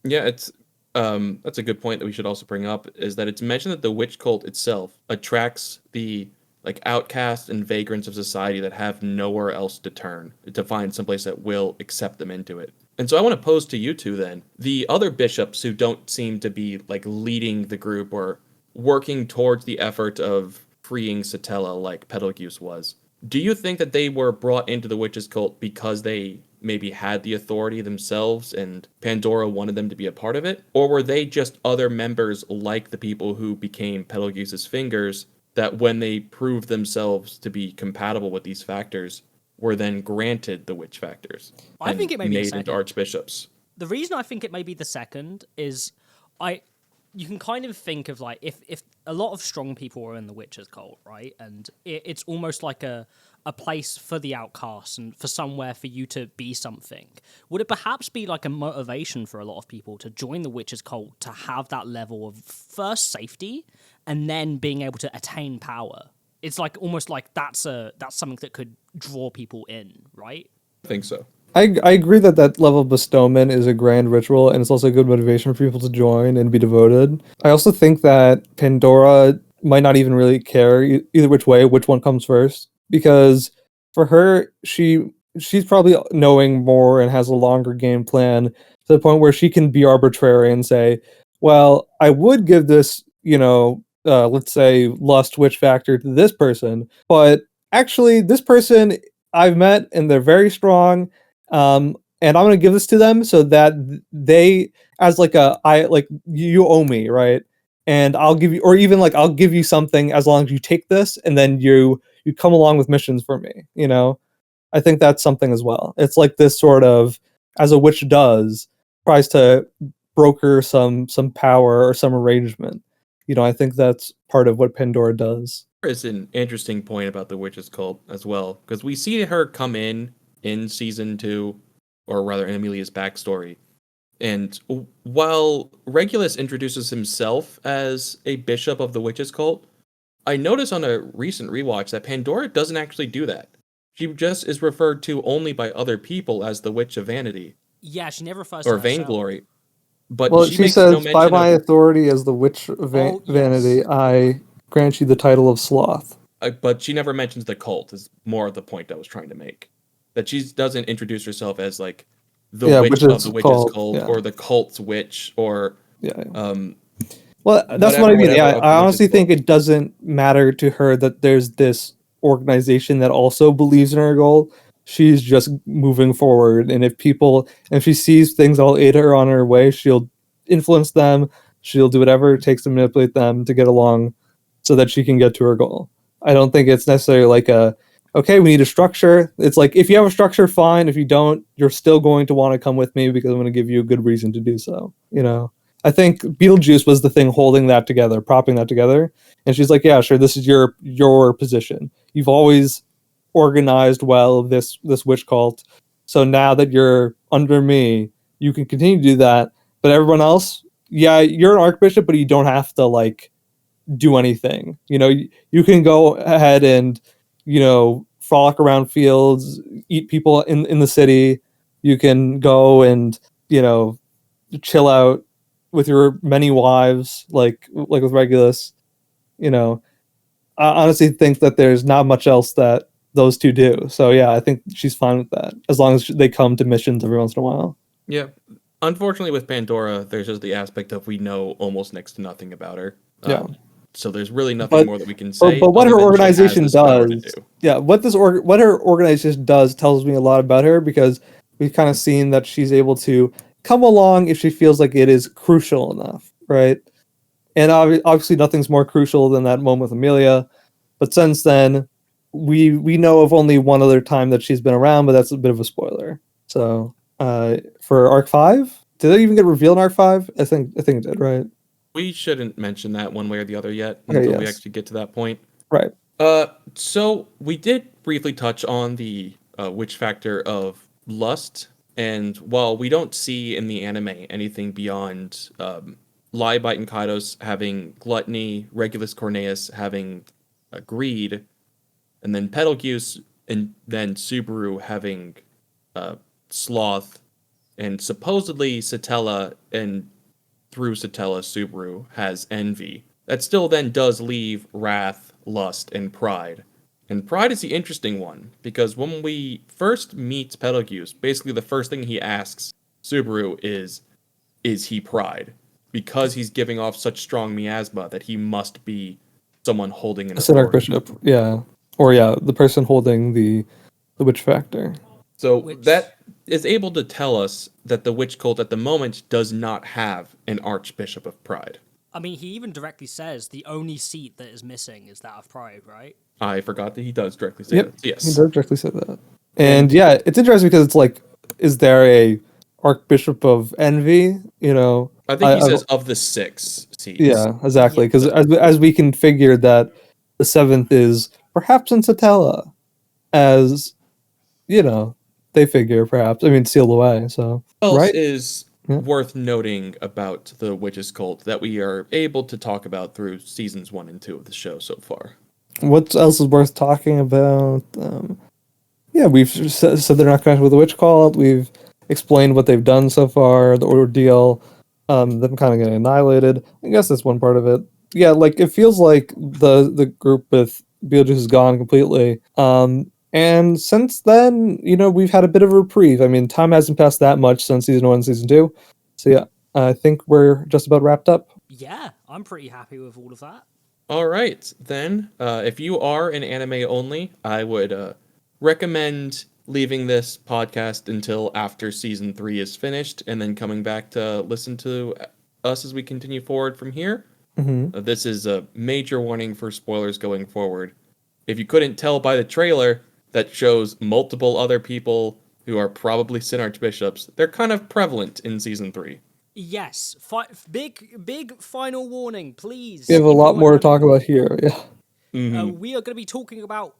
Yeah, it's that's a good point that we should also bring up, is that it's mentioned that the witch cult itself attracts the like outcasts and vagrants of society that have nowhere else to turn, to find someplace that will accept them into it. And so I want to pose to you two then, the other bishops who don't seem to be like leading the group or working towards the effort of freeing Satella like Betelgeuse was. Do you think that they were brought into the witches cult because they maybe had the authority themselves and Pandora wanted them to be a part of it? Or were they just other members like the people who became Betelgeuse's fingers that when they proved themselves to be compatible with these factors were then granted the witch factors I and think it may be the made into second. archbishops? The reason I think it may be the second is you can kind of think of like if a lot of strong people are in the witches cult, right? And it's almost like a place for the outcasts and for somewhere for you to be something. Would it perhaps be like a motivation for a lot of people to join the witches cult to have that level of first safety and then being able to attain power? It's like almost like that's something that could draw people in, right? I think so. I agree that that level of bestowment is a grand ritual, and it's also a good motivation for people to join and be devoted. I also think that Pandora might not even really care either which way, which one comes first, because for her, she's probably knowing more and has a longer game plan to the point where she can be arbitrary and say, well, I would give this, let's say lust witch factor to this person, but actually this person I've met and they're very strong, and I'm gonna give this to them so that they, as like you owe me, right? And I'll give you, or even like I'll give you something as long as you take this, and then you come along with missions for me. I think that's something as well. It's like this sort of, as a witch does, tries to broker some power or some arrangement. I think that's part of what Pandora does. There's an interesting point about the witches cult as well, because we see her come in season 2, or rather in Amelia's backstory. And while Regulus introduces himself as a bishop of the witches cult, I notice on a recent rewatch that Pandora doesn't actually do that. She just is referred to only by other people as the Witch of Vanity Yeah, she never refers or to herself. Vainglory. But Well, she she makes no says, by mention my of. authority as the witch of Oh, yes. vanity, I grant you the title of sloth. But she never mentions the cult. Is more of the point I was trying to make. That she doesn't introduce herself as like the witch of the witches cult yeah. or the cult's witch or Yeah. um. Well, that's what I mean. Yeah, of the I honestly witches think cult. it doesn't matter to her that there's this organization that also believes in her goal. She's just moving forward, and if she sees things that'll aid her on her way, she'll influence them. She'll do whatever it takes to manipulate them to get along, so that she can get to her goal. I don't think it's necessarily like okay, we need a structure. It's like, if you have a structure, fine. If you don't, you're still going to want to come with me because I'm going to give you a good reason to do so. I think Beetlejuice was the thing holding that together, propping that together. And she's like, yeah, sure, this is your position. You've always organized well this witch cult. So now that you're under me, you can continue to do that. But everyone else, yeah, you're an archbishop, but you don't have to like do anything. You can go ahead and, frolic around fields, eat people in the city. You can go and, chill out with your many wives, like with Regulus. I honestly think that there's not much else that those two do. So yeah, I think she's fine with that as long as they come to missions every once in a while. Yeah. Unfortunately, with Pandora, there's just the aspect of we know almost next to nothing about her. Yeah. So there's really nothing more that we can say. But what other her than she has organization this power to does, do. yeah, what her organization does tells me a lot about her, because we've kind of seen that she's able to come along if she feels like it is crucial enough, right? And obviously, nothing's more crucial than that moment with Amelia. But since then, we know of only one other time that she's been around, but that's a bit of a spoiler. So for Arc 5, did it even get revealed in Arc 5? I think it did, right? We shouldn't mention that one way or the other yet Okay, until we yes. actually get to that point. Right. So we did briefly touch on the witch factor of lust, and while we don't see in the anime anything beyond Lybite and Kaidos having gluttony, Regulus Corneus having greed, and then Betelgeuse and then Subaru having sloth, and supposedly Satella, and through Satella, Subaru has envy. That still then does leave wrath, lust, and pride. And pride is the interesting one, because when we first meet Betelgeuse, basically the first thing he asks Subaru is he pride? Because he's giving off such strong miasma that he must be someone holding an It's an authority. Archbishop, yeah. or yeah, the person holding the witch factor. So Which- that is able to tell us that the witch cult at the moment does not have an Archbishop of Pride. I mean, he even directly says the only seat that is missing is that of Pride, right? I forgot that he does directly say Yep, that. he Yes. does directly say that. And yeah, it's interesting because it's like, is there a Archbishop of Envy? You know, I think he I says of the 6 seats. yeah, exactly. Yeah. Because as we can figure that the 7th is perhaps in Satella, as you know, they figure perhaps. I mean, sealed away. So What else right. is Yeah. worth noting about the witches cult that we are able to talk about through seasons 1 and 2 of the show so far? What else is worth talking about? Yeah, we've said they're not connected with the witch cult. We've explained what they've done so far, the ordeal, them kind of getting annihilated. I guess that's one part of it. Yeah, like it feels like the group with Beetlejuice is gone completely. And since then, we've had a bit of a reprieve. I mean, time hasn't passed that much since season 1, season 2. So yeah, I think we're just about wrapped up. Yeah, I'm pretty happy with all of that. All right, then, if you are an anime only, I would recommend leaving this podcast until after season 3 is finished and then coming back to listen to us as we continue forward from here. This is a major warning for spoilers going forward. If you couldn't tell by the trailer that shows multiple other people who are probably Sin Archbishops, they're kind of prevalent in season 3. Yes, big final warning, please. We have a lot more to talk about here. Yeah. We are going to be talking about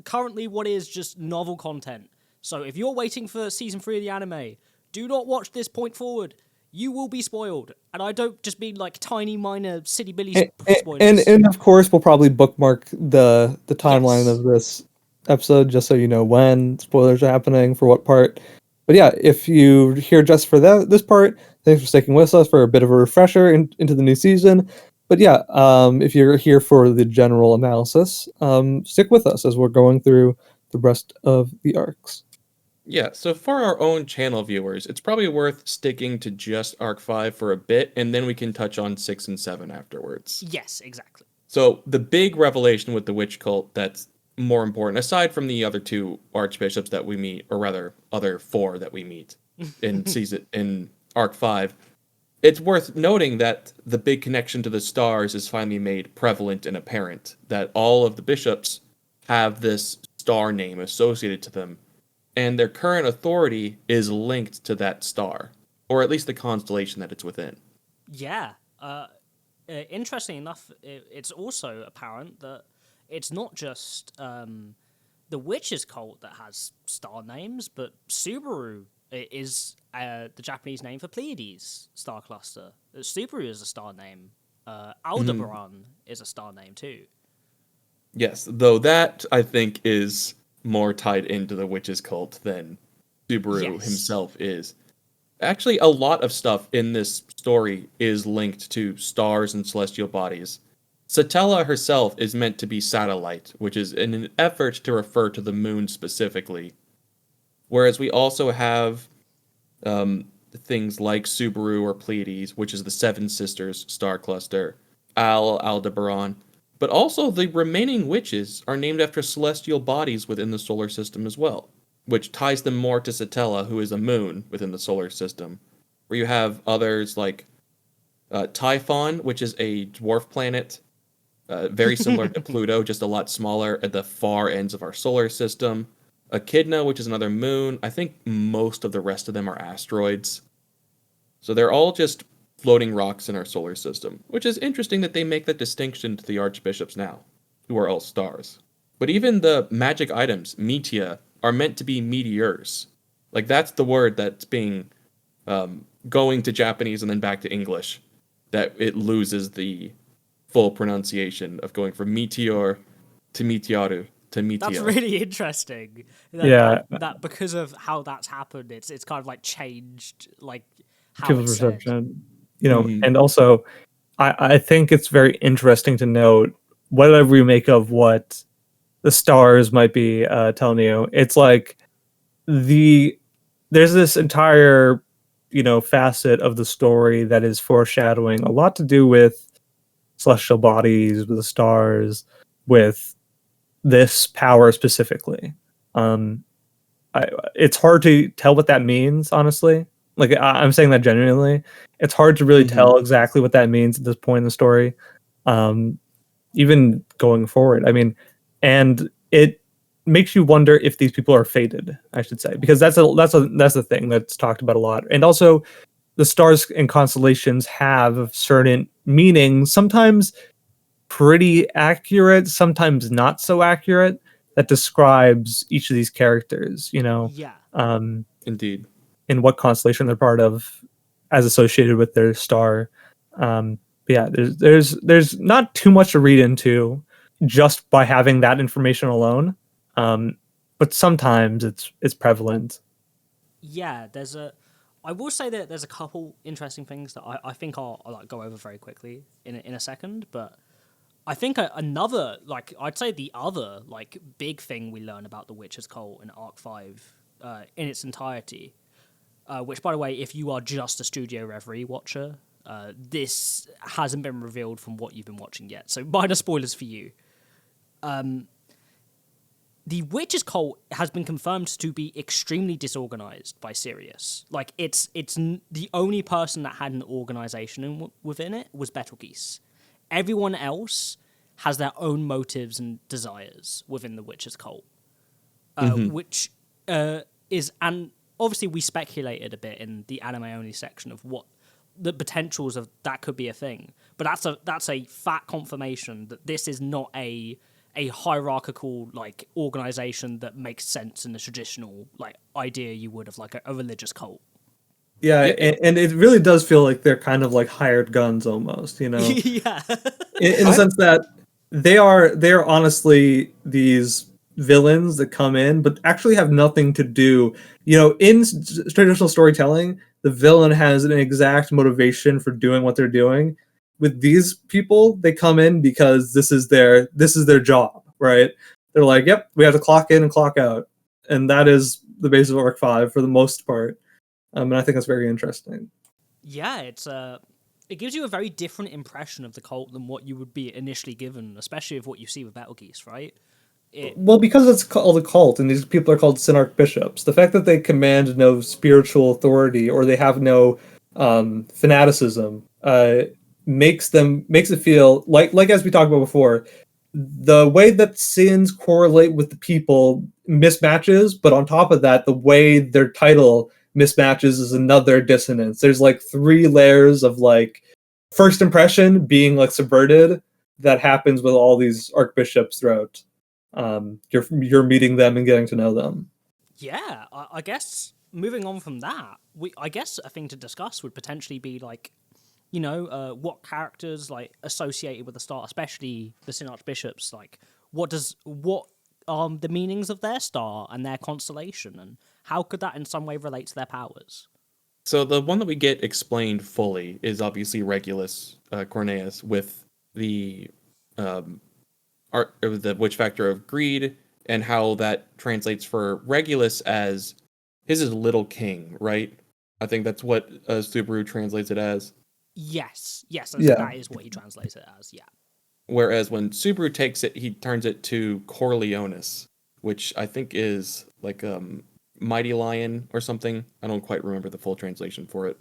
currently what is just novel content. So if you're waiting for season 3 of the anime, do not watch this point forward. You will be spoiled, and I don't just mean like tiny minor City Billy spoilers. And of course we'll probably bookmark the timeline Yes. of this episode just so you know when spoilers are happening for what part. But yeah, if you're here just for this part, thanks for sticking with us for a bit of a refresher into the new season. But yeah, if you're here for the general analysis, stick with us as we're going through the rest of the arcs. Yeah, so for our own channel viewers, it's probably worth sticking to just Arc 5 for a bit, and then we can touch on 6 and 7 afterwards. Yes, exactly. So the big revelation with the witch cult that's more important, aside from the other 2 archbishops that we meet, or rather, other 4 that we meet in Arc 5, it's worth noting that the big connection to the stars is finally made prevalent and apparent, that all of the bishops have this star name associated to them, and their current authority is linked to that star, or at least the constellation that it's within. Yeah. Interesting enough, it's also apparent that it's not just the witches cult that has star names, but Subaru is the Japanese name for Pleiades star cluster. Subaru is a star name. Aldebaran is a star name too. Yes, though that, I think, is more tied into the witches cult than Subaru himself is. Actually, a lot of stuff in this story is linked to stars and celestial bodies. Satella herself is meant to be satellite, which is in an effort to refer to the moon specifically. Whereas we also have things like Subaru or Pleiades, which is the Seven Sisters star cluster, Aldebaran, but also the remaining witches are named after celestial bodies within the solar system as well, which ties them more to Satella, who is a moon within the solar system, where you have others like Typhon, which is a dwarf planet, very similar to Pluto, just a lot smaller at the far ends of our solar system. Echidna, which is another moon. I think most of the rest of them are asteroids. So they're all just floating rocks in our solar system, which is interesting that they make that distinction to the archbishops now, who are all stars. But even the magic items, metia, are meant to be meteors. Like, that's the word that's being going to Japanese and then back to English, that it loses the full pronunciation of going from meteor to meteoru to meteor. That's really interesting. That because of how that's happened, it's kind of like changed like how People's it's said. perception. And also I think it's very interesting to note whatever you make of what the stars might be telling you. It's like there's this entire facet of the story that is foreshadowing a lot to do with celestial bodies, with the stars, with this power specifically. It's hard to tell what that means, honestly. Like I'm saying that genuinely. It's hard to really tell exactly what that means at this point in the story. Even going forward, I mean, and it makes you wonder if these people are fated, I should say, because that's the thing that's talked about a lot. And also, the stars and constellations have certain meanings, sometimes pretty accurate, sometimes not so accurate, that describes each of these characters. Yeah. Indeed. In what constellation they're part of, as associated with their star. But yeah, there's not too much to read into just by having that information alone. But sometimes it's prevalent. Yeah, I will say that there's a couple interesting things that I think I'll like go over very quickly in a second, but I think another, like, I'd say the other like big thing we learn about the Witch's Cult in Arc 5 in its entirety, which, by the way, if you are just a Studio Reverie watcher, this hasn't been revealed from what you've been watching yet, so minor spoilers for you. The Witch's Cult has been confirmed to be extremely disorganized by Sirius. Like, it's the only person that had an organization within it was Betelgeuse. Everyone else has their own motives and desires within the Witch's Cult, which is, and obviously we speculated a bit in the anime only section of what the potentials of that could be a thing, but that's a fat confirmation that this is not a hierarchical like organization that makes sense in the traditional like idea you would of like a religious cult. Yeah, and it really does feel like they're kind of like hired guns almost, Yeah. in the sense that they're honestly these villains that come in but actually have nothing to do. In traditional storytelling, the villain has an exact motivation for doing what they're doing. With these people, they come in because this is their job, right? They're like, yep, we have to clock in and clock out, and that is the basis of Arc 5 for the most part. And I think that's very interesting. Yeah, it gives you a very different impression of the cult than what you would be initially given, especially of what you see with Betelgeuse, right? Well, because it's called a cult, and these people are called Archbishops, the fact that they command no spiritual authority or they have no fanaticism makes it feel like as we talked about before, the way that sins correlate with the people mismatches, but on top of that, the way their title mismatches is another dissonance. There's like 3 layers of like first impression being like subverted that happens with all these archbishops throughout. You're meeting them and getting to know them. Yeah, I guess moving on from that, I guess a thing to discuss would potentially be like, what characters like associated with the star, especially the Sin Archbishops, like what are the meanings of their star and their constellation, and how could that in some way relate to their powers? So the one that we get explained fully is obviously Regulus Corneas with the the witch factor of greed, and how that translates for Regulus as his is little king, right? I think that's what Subaru translates it as. Yes, Yeah. That is what he translates it as, yeah. Whereas when Subaru takes it, he turns it to Corleonis, which I think is like Mighty Lion or something. I don't quite remember the full translation for it.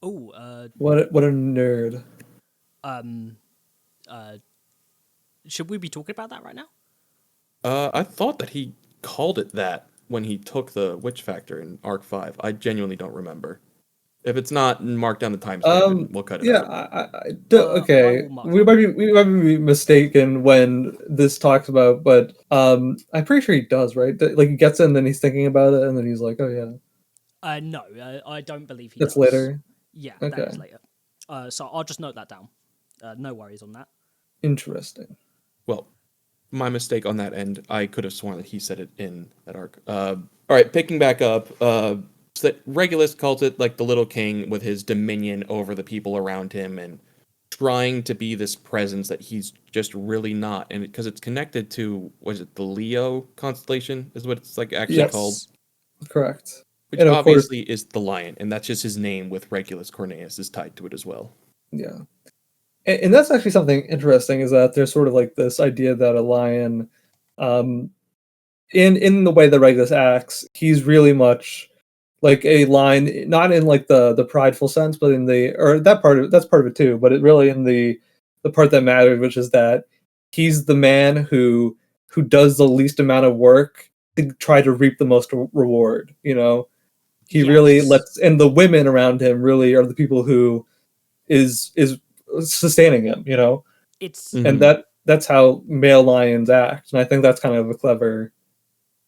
Oh, what a nerd. Should we be talking about that right now? I thought that he called it that when he took the witch factor in Arc 5. I genuinely don't remember. If it's not, mark down the timestamp and we'll cut it out. Okay. We might be mistaken when this talks about, but I'm pretty sure he does, right? Like he gets in, and then he's thinking about it, and then he's like, oh yeah. No, I don't believe he That's does. later? Yeah, Okay. that is later. So I'll just note that down. No worries on that. Interesting. Well, my mistake on that end. I could have sworn that he said it in that arc. All right, picking back up. So that Regulus calls it like the little king with his dominion over the people around him and trying to be this presence that he's just really not. And because it's connected to, what is it, the Leo constellation is what it's like actually called. Correct. Which obviously is the lion, and that's just his name with Regulus Corneas is tied to it as well. Yeah. And that's actually something interesting, is that there's sort of like this idea that a lion In the way that Regulus acts, he's really much like a line, not in like the prideful sense, but in the or that part of that's part of it too, but it really in the part that matters, which is that he's the man who does the least amount of work to try to reap the most reward. He really Yes. lets, and the women around him really are the people who is sustaining him. It's And Mhm. that's how male lions act, and I think that's kind of a clever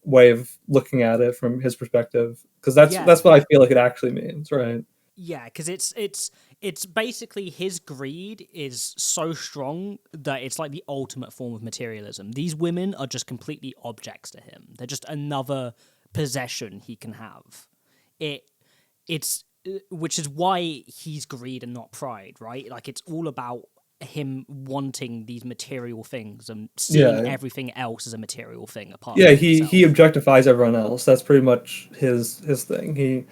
way of looking at it from his perspective, because that's yeah. what I feel like it actually means, right? Yeah, because it's basically his greed is so strong that it's like the ultimate form of materialism. These women are just completely objects to him. They're just another possession he can have. It's which is why he's greed and not pride, right? Like it's all about him wanting these material things and seeing Yeah, everything else as a material thing apart yeah. from He himself. objectifies everyone else. That's pretty much his thing.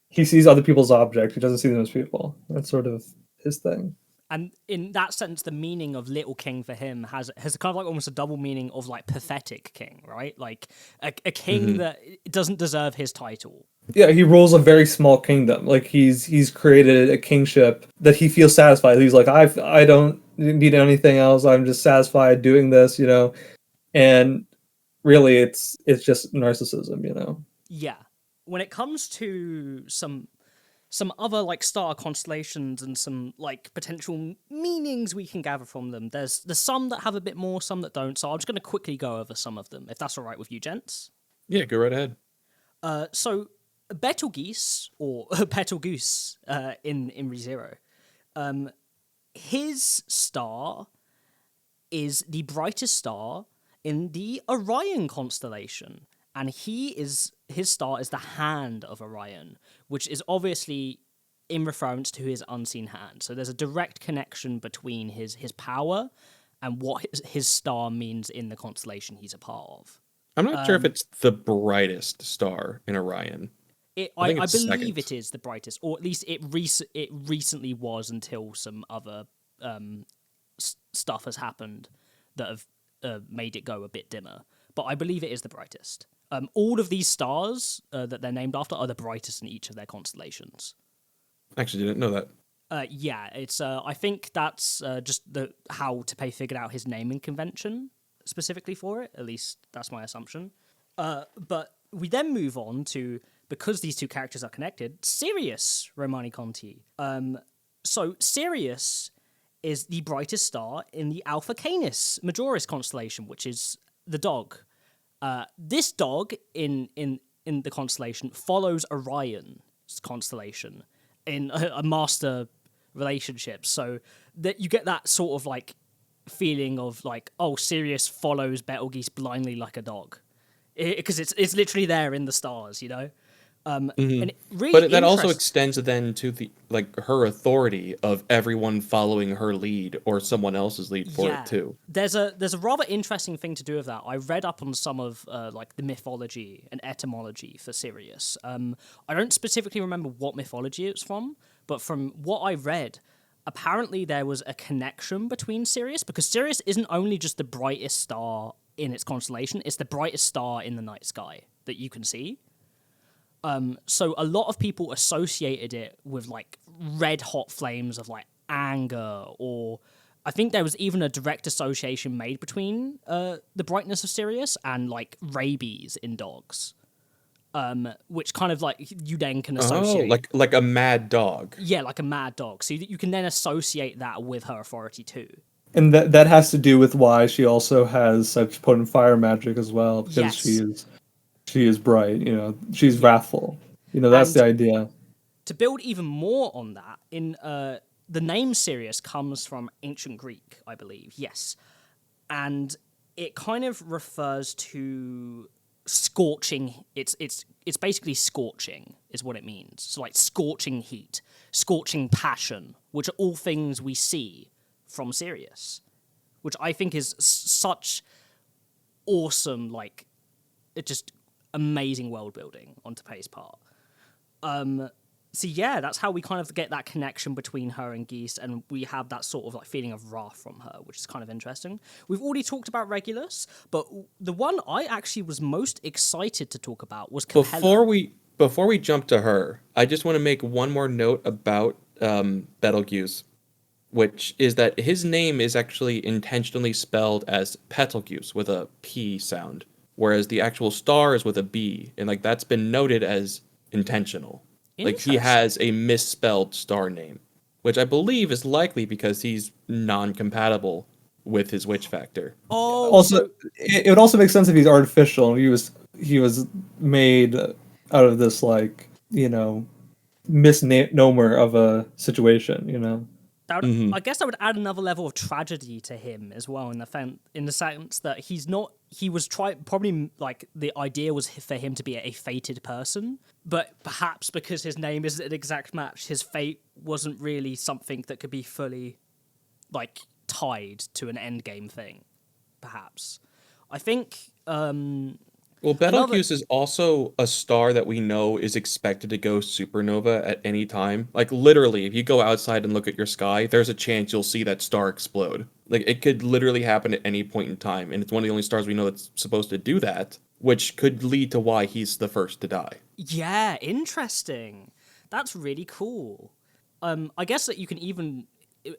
He sees other people's objects. He doesn't see them as people. That's sort of his thing. And in that sense, the meaning of little king for him has kind of like almost a double meaning of like pathetic king, right? Like a king Mhm. that doesn't deserve his title. Yeah, he rules a very small kingdom. Like he's created a kingship that he feels satisfied. He's like, I don't need anything else. I'm just satisfied doing this. And really, it's just narcissism. Yeah. When it comes to some other like star constellations and some like potential meanings we can gather from them, there's some that have a bit more, some that don't. So I'm just going to quickly go over some of them, if that's all right with you, gents. Yeah, go right ahead. So Betelgeuse or Betelgeuse in ReZero, his star is the brightest star in the Orion constellation, and his star is the hand of Orion, which is obviously in reference to his unseen hand. So there's a direct connection between his power and what his star means in the constellation he's a part of. I'm not sure if it's the brightest star in Orion. I think I it's believe second. it is the brightest, or at least it recently was until some other stuff has happened that have made it go a bit dimmer. But I believe it is the brightest. All of these stars that they're named after are the brightest in each of their constellations. Actually, didn't know that. Yeah, it's. I think that's just the how Tepe figured out his naming convention specifically for it. At least that's my assumption. But we then move on to, because these two characters are connected, Sirius Romani Conti. So Sirius is the brightest star in the Alpha Canis Majoris constellation, which is the dog. This dog in the constellation follows Orion's constellation in a master relationship, so that you get that sort of like feeling of like, oh, Sirius follows Betelgeuse blindly like a dog, because it's literally there in the stars. And really But that also interesting. extends then to the like her authority of everyone following her lead or someone else's lead for it Yeah, too. there's a rather interesting thing to do with that. I read up on some of like the mythology and etymology for Sirius. I don't specifically remember what mythology it's from, but from what I read, apparently there was a connection between Sirius, because Sirius isn't only just the brightest star in its constellation; it's the brightest star in the night sky that you can see. So a lot of people associated it with like red hot flames of like anger, or I think there was even a direct association made between the brightness of Sirius and like rabies in dogs, which kind of like you then can Oh, associate. like a mad dog. Yeah, like a mad dog. So you can then associate that with her authority too. And that has to do with why she also has such potent fire magic as well, because Yes. she is bright. She's Yeah. wrathful. That's And the idea. to build even more on that, in the name Sirius comes from ancient Greek, I believe. Yes, and it kind of refers to scorching. It's basically scorching is what it means. So like scorching heat, scorching passion, which are all things we see from Sirius, which I think is such awesome, like it just amazing world building on Tepe's part. So yeah, that's how we kind of get that connection between her and Geese, and we have that sort of like feeling of wrath from her, which is kind of interesting. We've already talked about Regulus, but the one I actually was most excited to talk about was Capella. Before we jump to her, I just want to make one more note about Betelgeuse, which is that his name is actually intentionally spelled as Betelgeuse with a P sound, whereas the actual star is with a B, and like that's been noted as intentional. Like he has a misspelled star name, which I believe is likely because he's non-compatible with his witch factor. Oh, Also, so it would also make sense if he's artificial. He was made out of this, like, misnomer of a situation. that would, Hmm. I guess that would add another level of tragedy to him as well, in the sense that he's not. He was probably like the idea was for him to be a fated person, but perhaps because his name isn't an exact match, his fate wasn't really something that could be fully like tied to an end game thing. Perhaps, I think. Well, Another Betelgeuse is also a star that we know is expected to go supernova at any time. Like literally, if you go outside and look at your sky, there's a chance you'll see that star explode. Like it could literally happen at any point in time, and it's one of the only stars we know that's supposed to do that, which could lead to why he's the first to die. Yeah, interesting. That's really cool. I guess that you can even,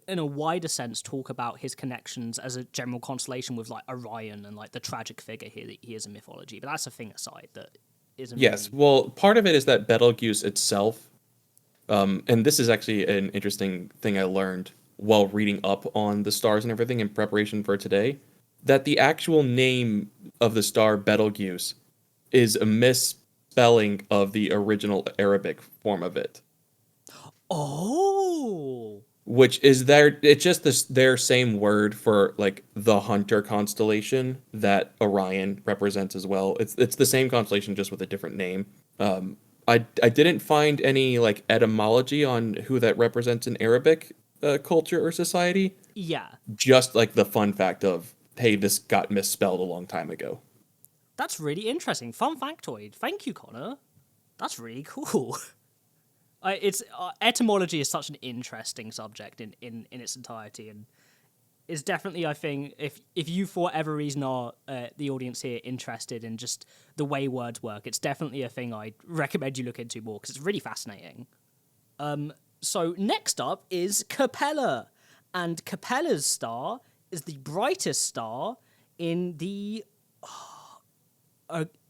in a wider sense, talk about his connections as a general constellation with like Orion and like the tragic figure he is in mythology. But that's a thing aside that isn't Yes, really. well, part of it is that Betelgeuse itself, and this is actually an interesting thing I learned while reading up on the stars and everything in preparation for today, that the actual name of the star Betelgeuse is a misspelling of the original Arabic form of it, Oh, which is it's just their same word for like the hunter constellation that Orion represents as well. It's the same constellation just with a different name. I didn't find any like etymology on who that represents in Arabic culture or society. yeah. Just like the fun fact of, hey, this got misspelled a long time ago. That's really interesting. Fun factoid. Thank you, Connor. That's really cool. It's etymology is such an interesting subject in its entirety, and is definitely, I think, if you for whatever reason are the audience here interested in just the way words work, it's definitely a thing I'd recommend you look into more because it's really fascinating. So next up is Capella, and Capella's star is the brightest star in the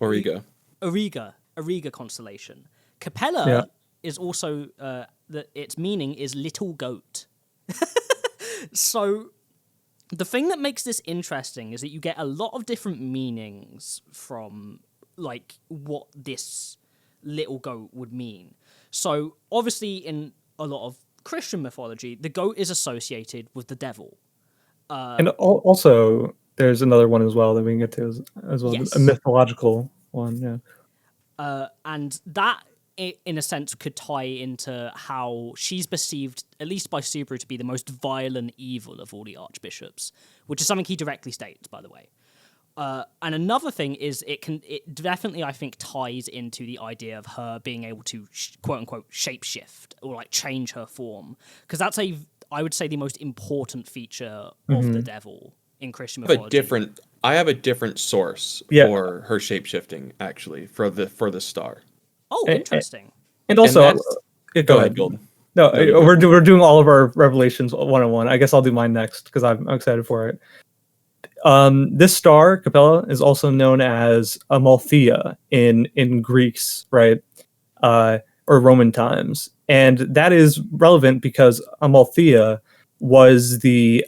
Origo. Auriga constellation. Yeah. Capella is also its meaning is little goat. So the thing that makes this interesting is that you get a lot of different meanings from like what this little goat would mean. So obviously in a lot of Christian mythology, the goat is associated with the devil. And also, there's another one as well that we can get to as well, a Yes. mythological one. Yeah. And that, in a sense, could tie into how she's perceived, at least by Subaru, to be the most violent evil of all the archbishops, which is something he directly states, by the way. And another thing is it definitely, I think, ties into the idea of her being able to quote unquote shapeshift or like change her form, because that's I would say the most important feature of the devil in Christian mythology. I have a different source Yeah. for her shapeshifting actually for the star. Oh, And, interesting. and And also, that's go go ahead, ahead. Golden. No, No, you go. we're doing all of our revelations one on one. I guess I'll do mine next because I'm excited for it. This star, Capella, is also known as Amalthea in Greece, right? Or Roman times, and that is relevant because Amalthea was the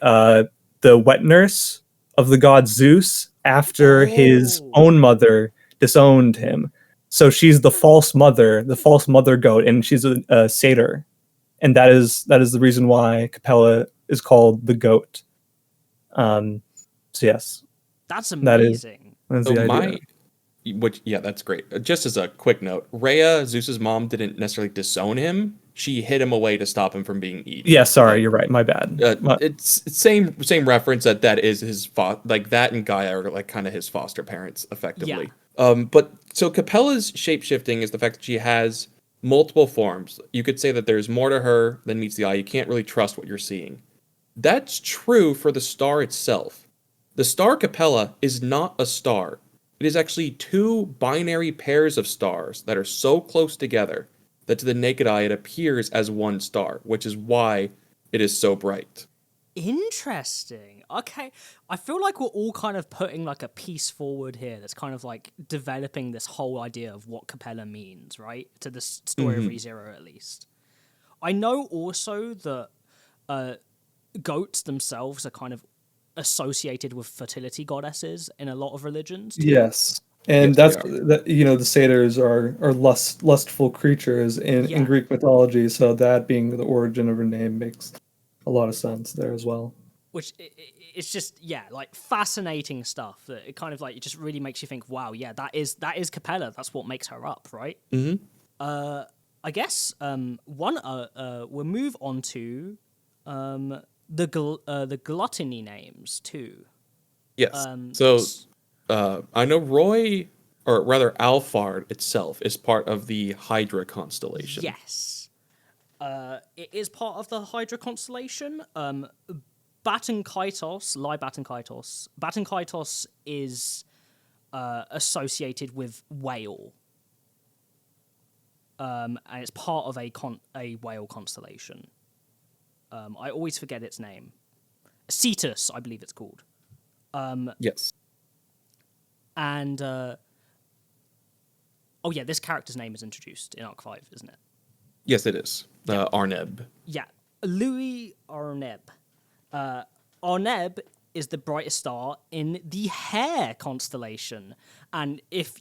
wet nurse of the god Zeus after his Oh. own mother disowned him. So she's the false mother goat, and she's a satyr, and that is the reason why Capella is called the goat. So yes, That's that is amazing. that's So the idea. yeah, that's great. Just as a quick note, Rhea, Zeus's mom, didn't necessarily disown him. She hid him away to stop him from being eaten. Yeah, sorry, you're right. My bad. It's same reference that is his like that and Gaia are like kind of his foster parents effectively. But so Capella's shapeshifting is the fact that she has multiple forms. You could say that there's more to her than meets the eye. You can't really trust what you're seeing. That's true for the star itself. The star Capella is not a star. It is actually two binary pairs of stars that are so close together that to the naked eye it appears as one star, which is why it is so bright. Interesting. Okay. I feel like we're all kind of putting like a piece forward here that's kind of like developing this whole idea of what Capella means, right? To the story of ReZero, at least. I know also that goats themselves are kind of associated with fertility goddesses in a lot of religions. Too. Yes. And Yes, that's they that, the satyrs are lustful creatures in Greek mythology, so that being the origin of her name makes a lot of sense there as well. Which it's just like fascinating stuff that it kind of like it just really makes you think, wow, that is Capella. That's what makes her up, right? Mm-hmm. I guess we'll move on to the gluttony names too. Yes. I know Roy, or rather Alphard itself, is part of the Hydra constellation. Yes. It is part of the Hydra constellation. Baton Kaitos, Baton Kaitos is associated with whale. And it's part of a whale constellation. I always forget its name. Cetus, I believe it's called. Yes. And this character's name is introduced in Arc 5, isn't it? Yes, it is. Arneb. Yeah, Louis Arneb. Arneb is the brightest star in the Hare constellation, and if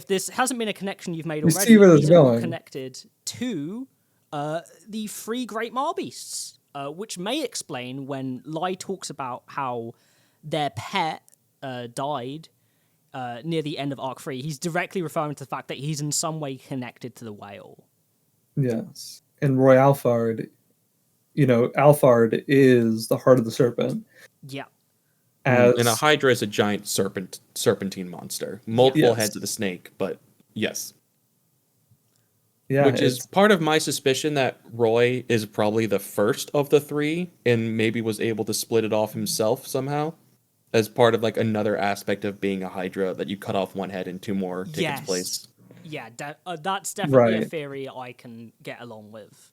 this hasn't been a connection you've made already, see where this these is are all going. connected to the three great Marbeasts, which may explain when Lai talks about how their pet died near the end of Arc 3. He's directly referring to the fact that he's in some way connected to the whale. Yes. And Roy Alphard, Alphard is the heart of the serpent. Yeah. And a Hydra is a giant serpentine monster. Multiple heads of the snake, but yes. Yeah, which is part of my suspicion that Roy is probably the first of the three and maybe was able to split it off himself somehow as part of like another aspect of being a Hydra, that you cut off one head and two more take its place. Yeah, that's definitely a Right. theory I can get along with.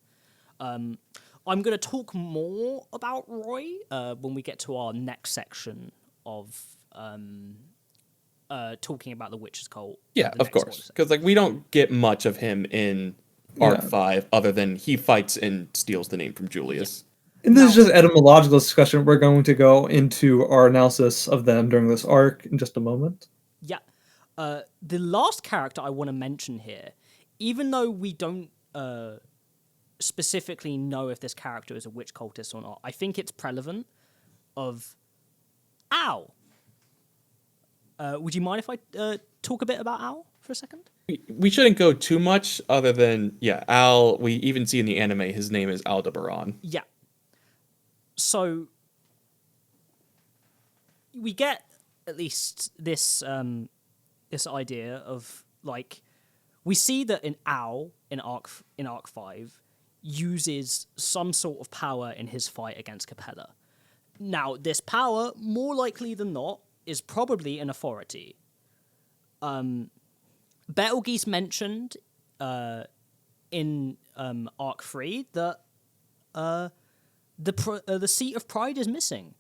I'm going to talk more about Roy when we get to our next section of talking about the Witch's Cult. Yeah, the of next course. spoiler Because like we don't get much of him in Arc 5 other than he fights and steals the name from Julius. And this is just etymological discussion. We're going to go into our analysis of them during this arc in just a moment. Yeah. The last character I want to mention here, even though we don't specifically know if this character is a witch cultist or not, I think it's prevalent of Al. Would you mind if I talk a bit about Al for a second? We shouldn't go too much other than, Al, we even see in the anime, his name is Aldebaran. Yeah. So we get at least this this idea of like we see that an Owl in Arc 5 uses some sort of power in his fight against Capella. Now, this power, more likely than not, is probably an authority. Betelgeuse mentioned in Arc 3 that the seat of pride is missing.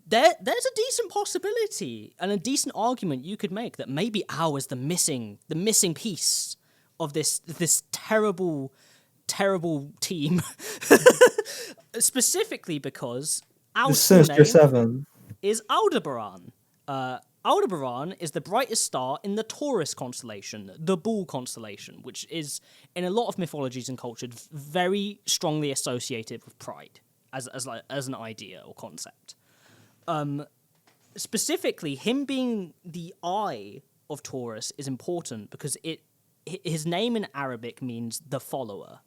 There's a decent possibility and a decent argument you could make that maybe Ao is the missing piece of this terrible team. Specifically because Ao's full Sinister name Seven is Aldebaran. Aldebaran is the brightest star in the Taurus constellation, the Bull constellation, which is, in a lot of mythologies and cultures, very strongly associated with pride as an idea or concept. Specifically, him being the eye of Taurus is important because his name in Arabic means the follower.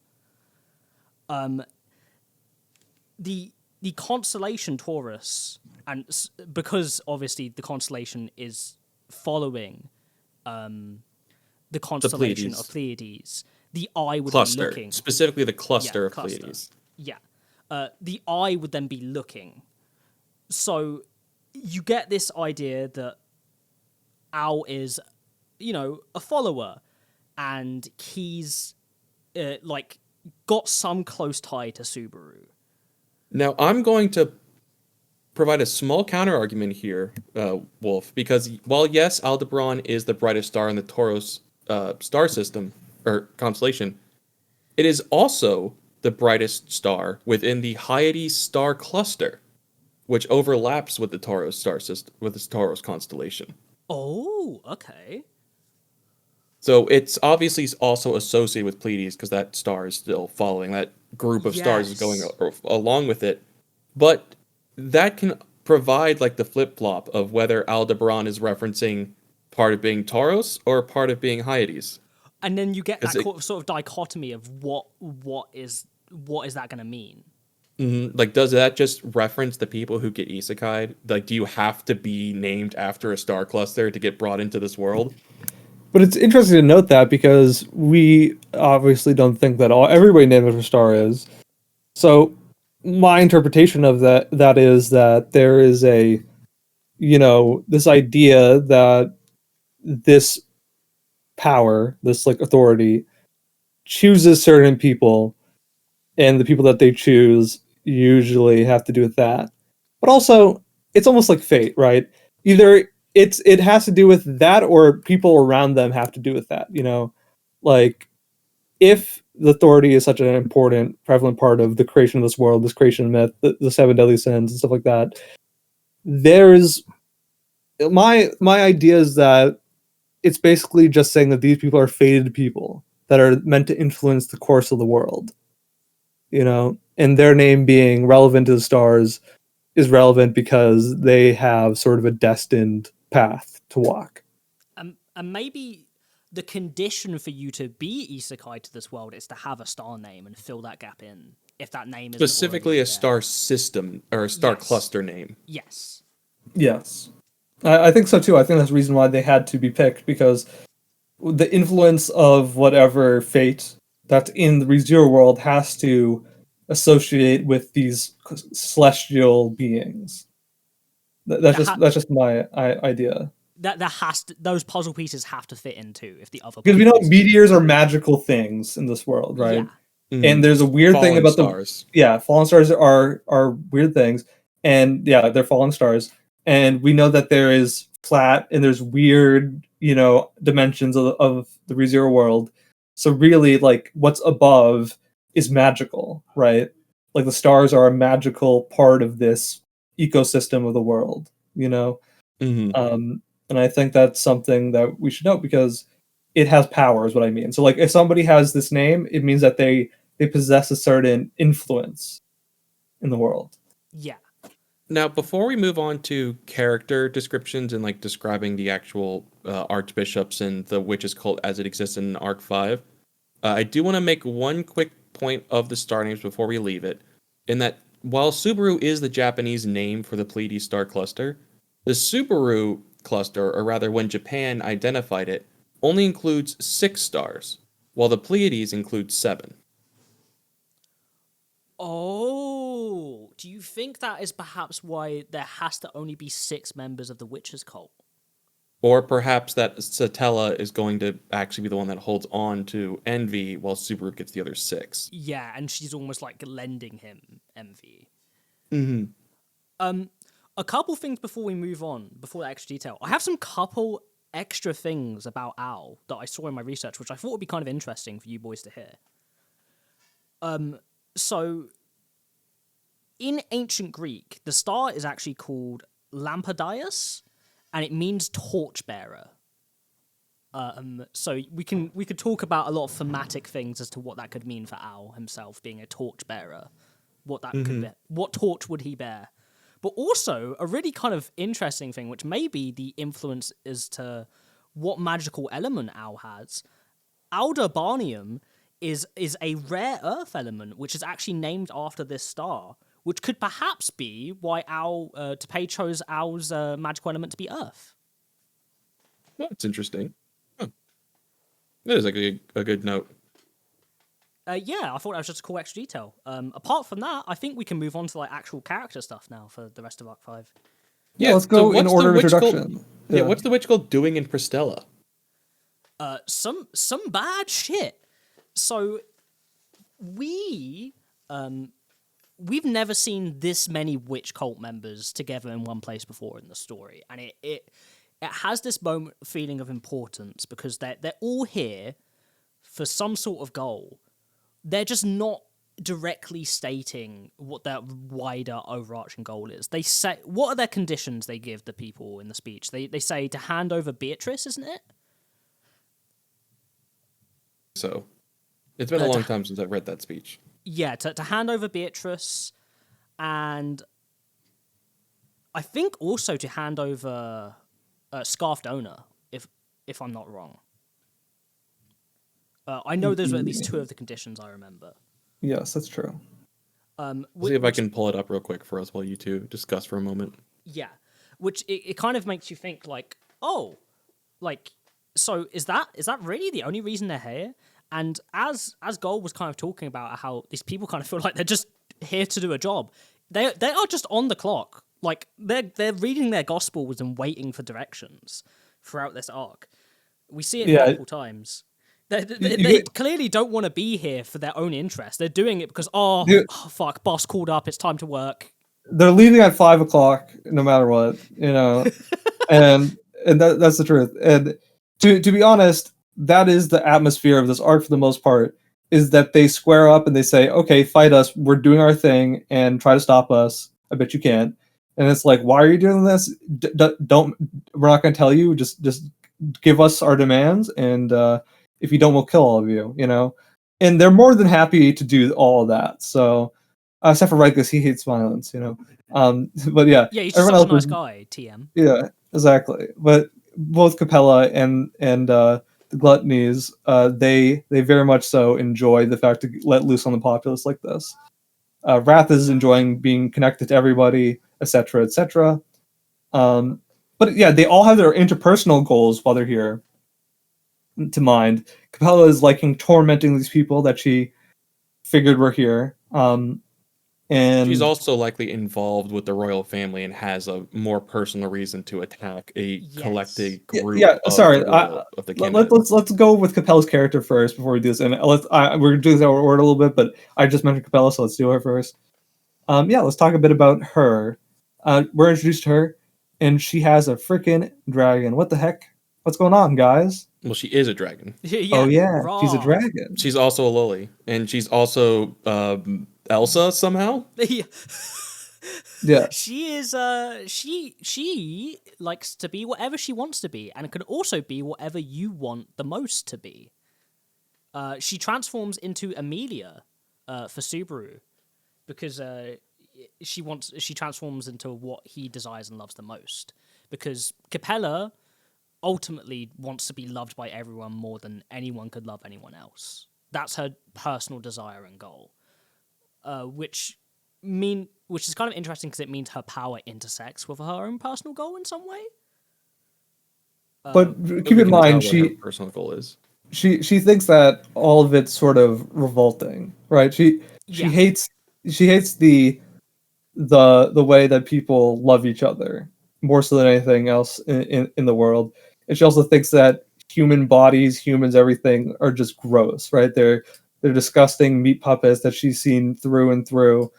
The constellation Taurus, and because obviously the constellation is following the constellation of Pleiades, the eye would be Cluster, looking. specifically the cluster Yeah, of cluster. Pleiades. Yeah. The eye would then be looking. So you get this idea that Al is, a follower, and he's like got some close tie to Subaru. Now, I'm going to provide a small counter argument here, Wolf, because while yes, Aldebaran is the brightest star in the Taurus star system or constellation, it is also the brightest star within the Hyades star cluster, which overlaps with the Taurus star system, with the Taurus constellation. Oh, okay. So it's obviously also associated with Pleiades because that star is still following. That group of stars is going along with it. But that can provide like the flip-flop of whether Aldebaran is referencing part of being Taurus or part of being Hyades. And then you get that 'Cause it- sort of dichotomy of what is that going to mean? Like, does that just reference the people who get isekai? Like, do you have to be named after a star cluster to get brought into this world? But it's interesting to note that because we obviously don't think that everybody named after a star is. So my interpretation of that is that there is a, this idea that this power, this like authority, chooses certain people, and the people that they choose usually have to do with that. But also, it's almost like fate, right? Either it has to do with that, or people around them have to do with that. Like if the authority is such an important, prevalent part of the creation of this world, this creation myth, the seven deadly sins and stuff like that, there's my idea is that it's basically just saying that these people are fated people that are meant to influence the course of the world. And their name being relevant to the stars is relevant because they have sort of a destined path to walk. And maybe the condition for you to be isekai to this world is to have a star name and fill that gap in. If that name is Specifically a star system or a star cluster name. Yes. Yes. I think so too. I think that's the reason why they had to be picked, because the influence of whatever fate that's in the ReZero world has to associate with these celestial beings. That's just my idea. That has to, those puzzle pieces have to fit into if the other, because we know meteors are magical things in this world, right? Yeah. And there's a weird thing about stars. Fallen stars are weird things, and they're fallen stars, and we know that there is flat and there's weird dimensions of the ReZero world. So really, like, what's above is magical, right? Like the stars are a magical part of this ecosystem of the world, and I think that's something that we should note, because it has power is what I mean. So like if somebody has this name, it means that they possess a certain influence in the world. Yeah. Now, before we move on to character descriptions and like describing the actual archbishops and the witches cult as it exists in Arc 5, I do want to make one quick point of the star names before we leave it, in that while Subaru is the Japanese name for the Pleiades star cluster, the Subaru cluster, or rather when Japan identified it, only includes 6 stars, while the Pleiades include 7. Oh, do you think that is perhaps why there has to only be 6 members of the Witches cult? Or perhaps that Satella is going to actually be the one that holds on to Envy, while Subaru gets the other 6. Yeah, and she's almost like lending him envy. Mm-hmm. A couple things before we move on, before that extra detail. I have some couple extra things about Al that I saw in my research, which I thought would be kind of interesting for you boys to hear. So, in ancient Greek, the star is actually called Lampadius, and it means torchbearer. So we could talk about a lot of thematic things as to what that could mean for Al himself being a torchbearer. What that could be, what torch would he bear? But also a really kind of interesting thing, which maybe the influence is to what magical element Al has. Aldebaranium is a rare earth element, which is actually named after this star, which could perhaps be why Tepe chose Al's magical element to be earth. Well, that's interesting. Huh. That is like a good note. Yeah, I thought that was just a cool extra detail. Apart from that, I think we can move on to like actual character stuff now for the rest of Arc 5. Yeah, let's go in what's the order of witch cult- introduction. Yeah, what's the witch cult doing in Pristella? Some bad shit. So we've never seen this many witch cult members together in one place before in the story, and it has this moment feeling of importance because they're all here for some sort of goal. They're just not directly stating what their wider overarching goal is. They say, what are their conditions they give the people in the speech? They say to hand over Beatrice, isn't it? So, it's been a long time since I've read that speech. Yeah, to hand over Beatrice, and I think also to hand over Scarfed Owner, if I'm not wrong. I know there's at least two of the conditions I remember. Yes, that's true. See if I can pull it up real quick for us while you two discuss for a moment. Yeah, which it kind of makes you think like, oh, like, so is that really the only reason they're here? And as Gold was kind of talking about how these people kind of feel like they're just here to do a job, they are just on the clock. Like they're reading their gospels and waiting for directions throughout this arc. We see it multiple times. They clearly don't want to be here for their own interest. They're doing it because, fuck, boss called up, it's time to work. They're leaving at 5 o'clock, no matter what, and that's the truth. And to be honest, that is the atmosphere of this arc for the most part, is that they square up and they say, okay, fight us, we're doing our thing, and try to stop us. I bet you can't. And it's like, why are you doing this? Don't, we're not going to tell you, just give us our demands, and if you don't, we'll kill all of you, And they're more than happy to do all of that. So, except for Rikus, he hates violence, But yeah, he's just such a nice guy. TM. Yeah, exactly. But both Capella and the Gluttonies, they very much so enjoy the fact to let loose on the populace like this. Wrath is enjoying being connected to everybody, etc., etc. But yeah, they all have their interpersonal goals while they're here to mind. Capella is liking tormenting these people that she figured were here. And she's also likely involved with the royal family and has a more personal reason to attack a collected group. Of the let's go with Capella's character first before we do this. And we're gonna do this out of order a little bit, but I just mentioned Capella, so let's do her first. Let's talk a bit about her. We're introduced to her, and she has a freaking dragon. What the heck? What's going on, guys? Well, she is a dragon. Yeah, she's a dragon. She's also a lily, and she's also Elsa somehow. Yeah. She is. She likes to be whatever she wants to be, and it can also be whatever you want the most to be. She transforms into Amelia for Subaru because she transforms into what he desires and loves the most. Because Capella ultimately wants to be loved by everyone more than anyone could love anyone else. That's her personal desire and goal. Which is kind of interesting because it means her power intersects with her own personal goal in some way. But keep in mind, her personal goal is she thinks that all of it's sort of revolting, right? She hates the way that people love each other more so than anything else in the world. And she also thinks that human bodies, humans, everything are just gross, right? They're disgusting meat puppets that she's seen through and through.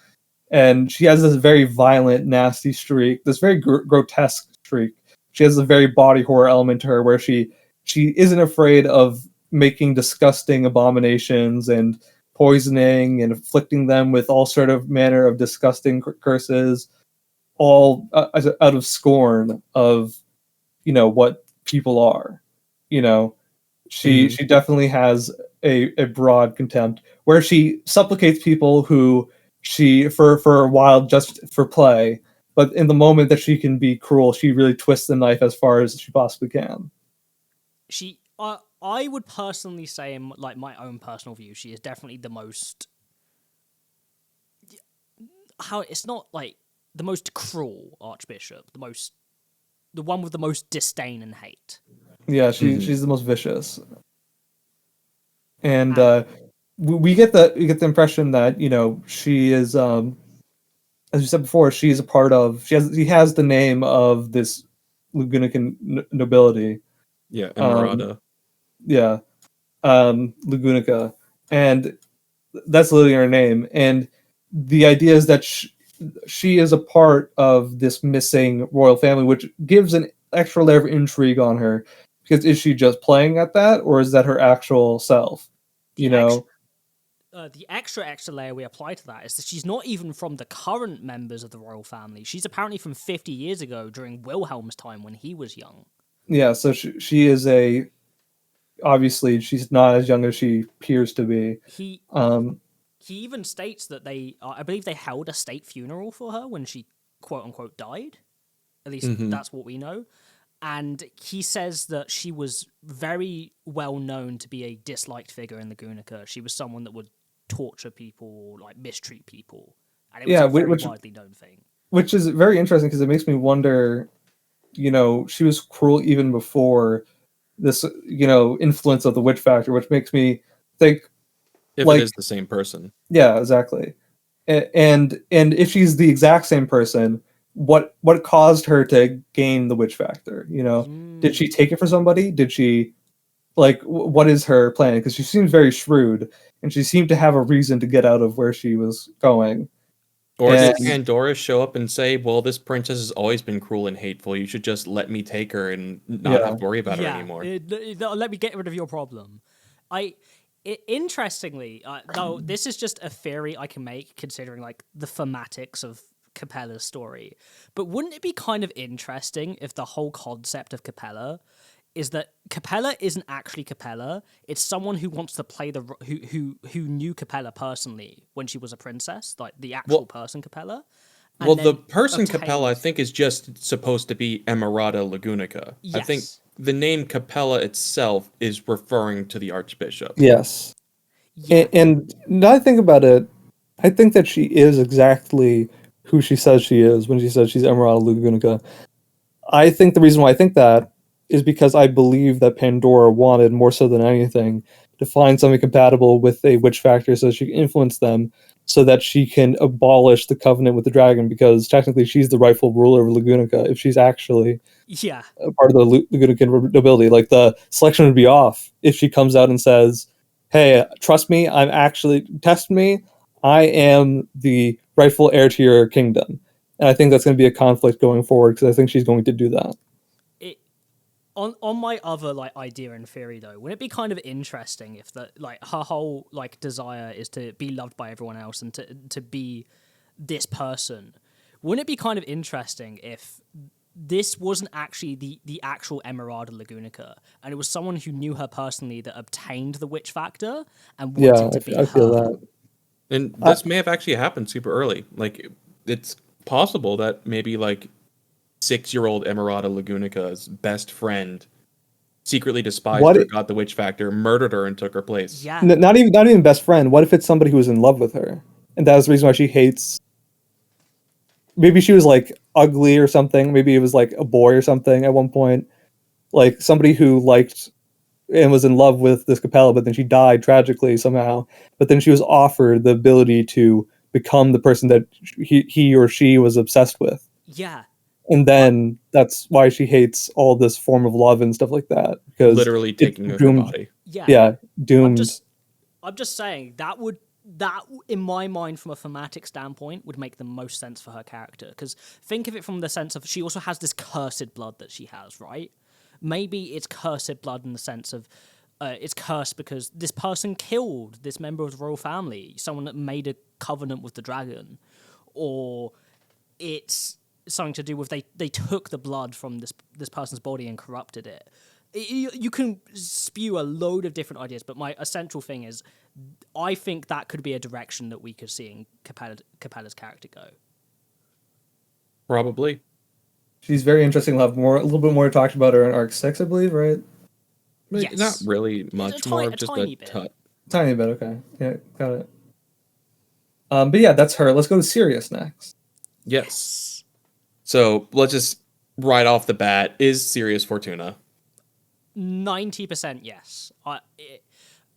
And she has this very violent, nasty streak, this very grotesque streak. She has a very body horror element to her where she isn't afraid of making disgusting abominations and poisoning and afflicting them with all sort of manner of disgusting curses, all out of scorn of, what people are. She definitely has a broad contempt where she supplicates people who she for a while just for play, but in the moment that she can be cruel, she really twists the knife as far as she possibly can. I would personally say, in like my own personal view, she is definitely the most. It's not like the most cruel Archbishop, the one with the most disdain and hate. Yeah, she's the most vicious. And we get the impression that she is, as you said before, she is a part of. She has the name of this Lagunican nobility. Yeah, Um, Emerada. yeah, Lagunica, and that's literally her name. And the idea is that she is a part of this missing royal family, which gives an extra layer of intrigue on her. Because is she just playing at that, or is that her actual self? You The ex- know, the extra layer we apply to that is that she's not even from the current members of the royal family. She's apparently from 50 years ago during Wilhelm's time when he was young. yeah. So she is obviously she's not as young as she appears to be. He Um, he even states that I believe they held a state funeral for her when she quote unquote died. At least that's what we know. And he says that she was very well known to be a disliked figure in the Guernica. She was someone that would torture people, like mistreat people, and it was a very widely known thing. Which is very interesting because it makes me wonder. She was cruel even before this, influence of the witch factor, which makes me think, If like, it is the same person. yeah, exactly. And if she's the exact same person, what caused her to gain the witch factor? Did she take it for somebody? Did she, like, what is her plan? Because she seems very shrewd, and she seemed to have a reason to get out of where she was going. Or And did Pandora show up and say, well, this princess has always been cruel and hateful. You should just let me take her and not have to worry about her anymore. Let me get rid of your problem. Interestingly, though, this is just a theory I can make considering like the thematics of Capella's story. But wouldn't it be kind of interesting if the whole concept of Capella is that Capella isn't actually Capella. It's someone who wants to play who knew Capella personally when she was a princess, like the actual person Capella. Well, the person Capella, I think, is just supposed to be Emerada Lagunica. Yes. I think the name Capella itself is referring to the Archbishop. yes. Yeah. And now I think about it, I think that she is exactly who she says she is when she says she's Emerald Lugunica. I think the reason why I think that is because I believe that Pandora wanted, more so than anything, to find something compatible with a witch factor so she can influence them, so that she can abolish the covenant with the dragon, because technically she's the rightful ruler of Lagunica if she's actually a part of the Lagunican nobility. Like, the selection would be off if she comes out and says, hey, trust me, test me, I am the rightful heir to your kingdom. And I think that's going to be a conflict going forward, because I think she's going to do that. On my other like idea and theory though, wouldn't it be kind of interesting if her whole like desire is to be loved by everyone else and to be this person? Wouldn't it be kind of interesting if this wasn't actually the actual Emerada Lagunica, and it was someone who knew her personally that obtained the witch factor and wanted to be her? I feel that. And this may have actually happened super early. Like, it's possible that maybe like 6-year-old Emerada Lagunica's best friend secretly despised her, got the witch factor, murdered her, and took her place. Yeah. Not even best friend. What if it's somebody who was in love with her, and that was the reason why she hates? Maybe she was like ugly or something. Maybe it was like a boy or something at one point, like somebody who liked and was in love with this Capella, but then she died tragically somehow. But then she was offered the ability to become the person that he or she was obsessed with. Yeah. And then that's why she hates all this form of love and stuff like that, because literally taking her body. Yeah, doomed. I'm just saying that in my mind, from a thematic standpoint, would make the most sense for her character. Because think of it from the sense of she also has this cursed blood that she has, right? Maybe it's cursed blood in the sense of it's cursed because this person killed this member of the royal family, someone that made a covenant with the dragon, or it's something to do with they took the blood from this person's body and corrupted it. You can spew a load of different ideas, but my essential thing is I think that could be a direction that we could see in Capella's character go. Probably. She's very interesting. We'll have a little bit more talked about her in Arc 6, I believe, right? Yes. Not really much more, just a tut. Tiny bit, okay. Yeah, got it. But yeah, that's her. Let's go to Sirius next. Yes. So let's just right off the bat, is Sirius Fortuna? 90% yes.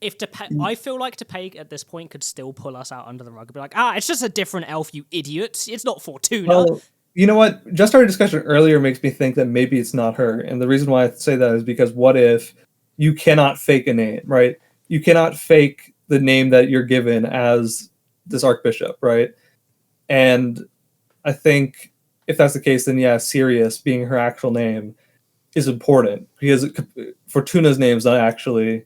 I feel like Topeg at this point could still pull us out under the rug and be like, it's just a different elf, you idiots. It's not Fortuna. Well, you know what? Just our discussion earlier makes me think that maybe it's not her. And the reason why I say that is because what if you cannot fake a name, right? You cannot fake the name that you're given as this Archbishop, right? And I think if that's the case, then yeah, Sirius being her actual name is important because Fortuna's name is not actually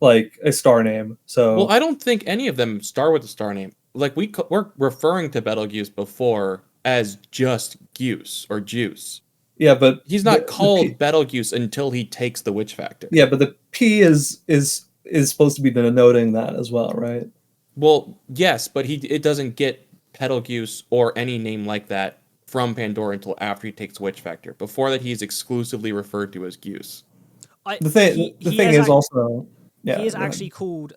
like a star name. So Well, I don't think any of them start with a star name. Like we're referring to Betelgeuse before as just Goose or Juice. yeah, but He's not the called P, Betelgeuse until he takes the Witch Factor. yeah, but the P is supposed to be denoting that as well, right? Well, yes, but it doesn't get Betelgeuse or any name like that from Pandora until after he takes Witch Factor. Before that, he's exclusively referred to as Goose. The thing is also yeah, he is go ahead. actually called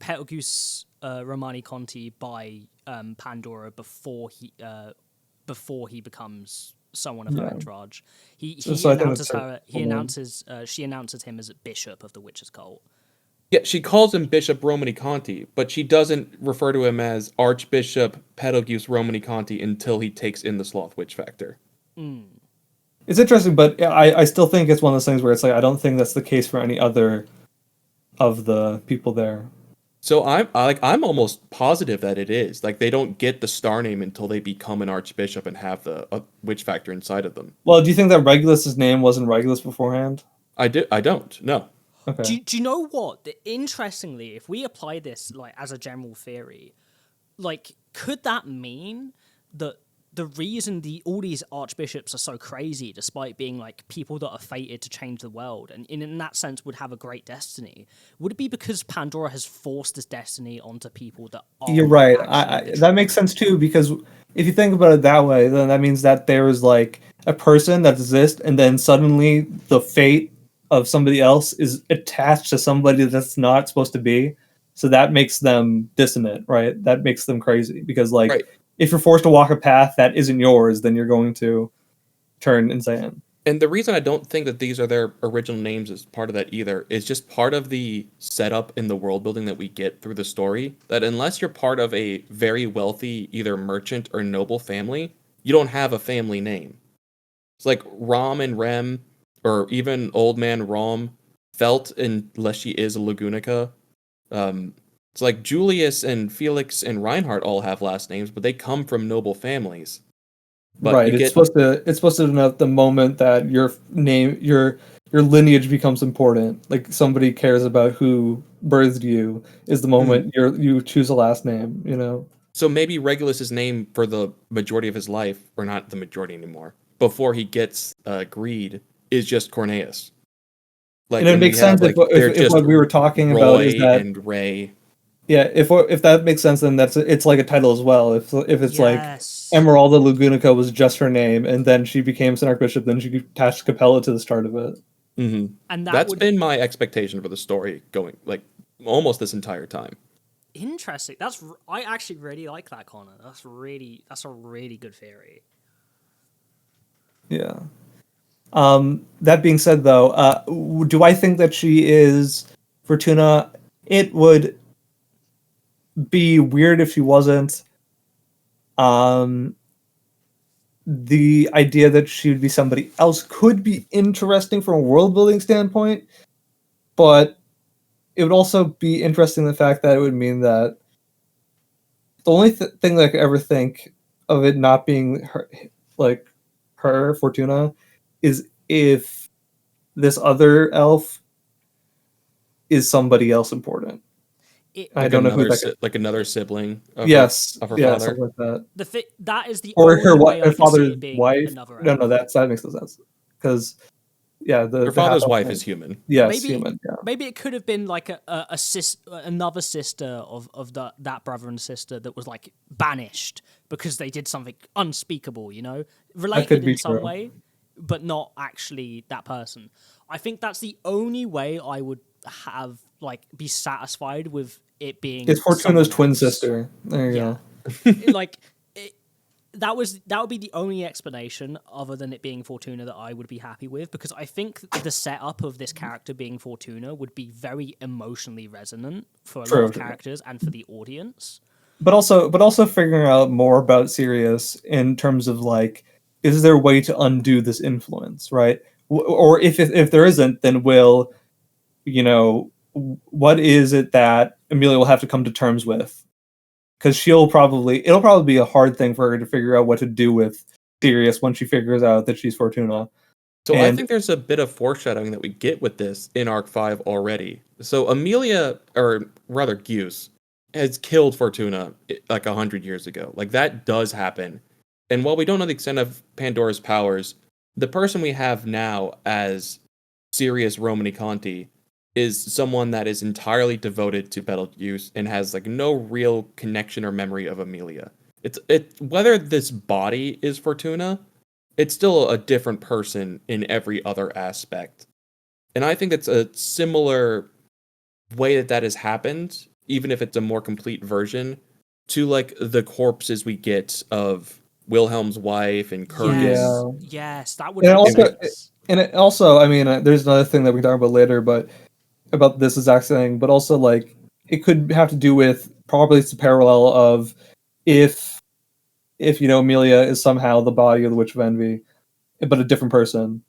Betelgeuse Romani Conti by Pandora before he becomes someone of her entourage. He So I think announces that's her. He her- announces she announces him as a bishop of the witches' cult. Yeah, she calls him Bishop Romani Conti, but she doesn't refer to him as Archbishop Betelgeuse Romani Conti until he takes in the Sloth Witch Factor. It's interesting, but I still think it's one of those things where it's like I don't think that's the case for any other of the people there. So I'm almost positive that it is. Like they don't get the star name until they become an archbishop and have the witch factor inside of them. Well, do you think that Regulus's name wasn't Regulus beforehand? I don't. No. Okay. Do you know what? Interestingly, if we apply this like as a general theory, like could that mean that the reason all these archbishops are so crazy, despite being like people that are fated to change the world, and in that sense would have a great destiny, would it be because Pandora has forced this destiny onto people that are? You're right. That makes sense too, because if you think about it that way, then that means that there is like a person that exists, and then suddenly the fate of somebody else is attached to somebody that's not supposed to be. So that makes them dissonant, right? That makes them crazy because, like, Right. if you're forced to walk a path that isn't yours, then you're going to turn insane. And the reason I don't think that these are their original names as part of that either is just part of the setup in the world building that we get through the story. That unless you're part of a very wealthy, either merchant or noble family, you don't have a family name. It's like Rom and Rem, or even Old Man Rom, Felt, unless she is a Lagunica. It's like Julius and Felix and Reinhardt all have last names, but they come from noble families. But right. you It's get supposed to denote the moment that your name, your lineage becomes important. Like somebody cares about who birthed you is the moment you choose a last name. You know. so maybe Regulus's name for the majority of his life, or not the majority anymore, before he gets Greed, is just Cornelius. Like, And it and we makes sense have, like, they're if just what we were talking about is Roy that and Ray. yeah, if that makes sense, then it's like a title as well. If it's like Yes. Emeralda Lagunica was just her name, and then she became an archbishop, then she attached Capella to the start of it. Mm-hmm. And That's been my expectation for the story going like almost this entire time. interesting. I actually really like that, Connor. That's a really good theory. Yeah. That being said, though, do I think that she is Fortuna? It would be weird if she wasn't. The idea that she would be somebody else could be interesting from a world building standpoint, but it would also be interesting the fact that it would mean that the only thing that I could ever think of it not being her, like her Fortuna, is if this other elf is somebody else important. I don't know who that. Like another sibling of Yes, her yeah, father. something like that. That is the Or only her way I her can see father's it being wife. another No, elf. that makes no sense because yeah, Her the father's half-elf wife thing- is human. Yes, maybe human. Yeah. maybe it could have been like another sister of that brother and sister that was like banished because they did something unspeakable, you know, related be in some true. way, but not actually that person. I think that's the only way I would have like be satisfied with it being. It's Fortuna's someone twin else. sister. There you Yeah. go. Like that would be the only explanation other than it being Fortuna that I would be happy with, because I think the setup of this character being Fortuna would be very emotionally resonant for a lot of characters and for the audience. But also figuring out more about Sirius in terms of like, is there a way to undo this influence, right? Or if there isn't, then will, what is it that Amelia will have to come to terms with? Because it'll probably be a hard thing for her to figure out what to do with Sirius once she figures out that she's Fortuna. So I think there's a bit of foreshadowing that we get with this in Arc 5 already. So Amelia, or rather Gus, has killed Fortuna like 100 years ago. Like, that does happen. And while we don't know the extent of Pandora's powers, the person we have now as Sirius Romani Conti is someone that is entirely devoted to Betelgeuse and has like no real connection or memory of Amelia. It's whether this body is Fortuna, it's still a different person in every other aspect. And I think that's a similar way that has happened, even if it's a more complete version, to like the corpses we get of Wilhelm's wife and Kurgan. Yes, that would make sense. And it also, I mean, there's another thing that we can talk about later, but about this exact thing, but also like it could have to do with probably it's a parallel of if Amelia is somehow the body of the Witch of Envy, but a different person,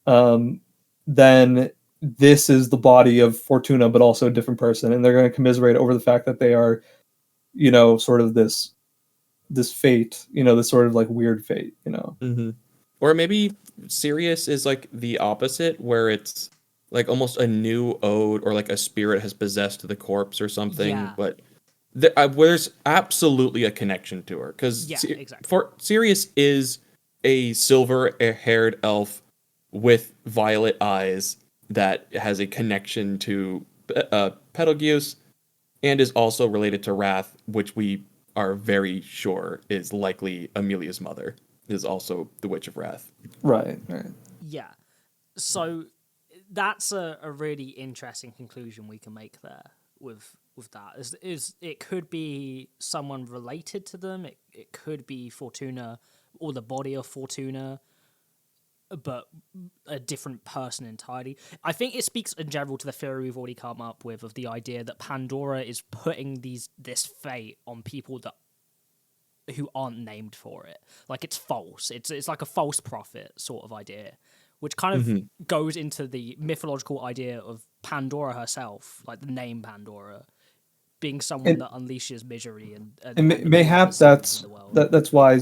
then this is the body of Fortuna, but also a different person, and they're going to commiserate over the fact that they are, sort of this fate, this sort of like weird fate, Mm-hmm. Or maybe Sirius is like the opposite, where it's like almost a new ode, or like a spirit has possessed the corpse or something. Yeah. But there's absolutely a connection to her, because Sirius is a silver-haired elf with violet eyes that has a connection to Betelgeuse, and is also related to Wrath, which we are very sure is likely Amelia's mother, is also the Witch of Wrath. Right. Yeah. So that's a really interesting conclusion we can make there with that. Is it could be someone related to them. It could be Fortuna or the body of Fortuna, but a different person entirely. I think it speaks in general to the theory we've already come up with of the idea that Pandora is putting this fate on people who aren't named for it. Like, it's false. It's like a false prophet sort of idea, which kind of goes into the mythological idea of Pandora herself, like the name Pandora, being someone that unleashes misery and mayhaps that's why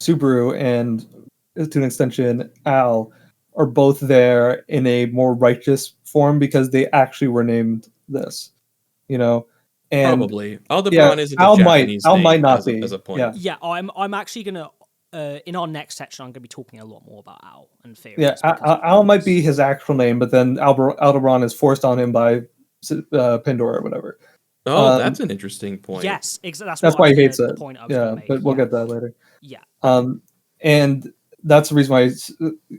Subaru and, to an extension, Al are both there in a more righteous form because they actually were named this, and probably Aldebaran isn't a Japanese Al name might not be as a point. Yeah, I'm actually gonna in our next section I'm gonna be talking a lot more about Al and theories. Yeah, Al might be his actual name, but then Aldebaran is forced on him by Pandora or whatever. Oh, that's an interesting point. Yes, that's why he hates it. Point I was gonna make. But we'll get that later. Yeah. And that's the reason why I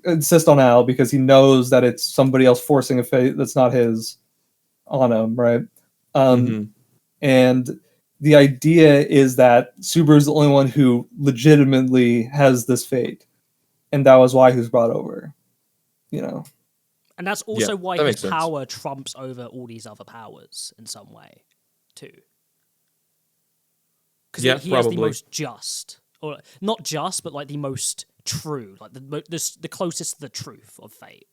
insist on Al, because he knows that it's somebody else forcing a fate that's not his on him, right? And the idea is that Subaru's the only one who legitimately has this fate, and that was why he was brought over, And that's also why his power trumps over all these other powers in some way, too. Because he has the most just, or not just, but like the most true, like the closest to the truth of fate.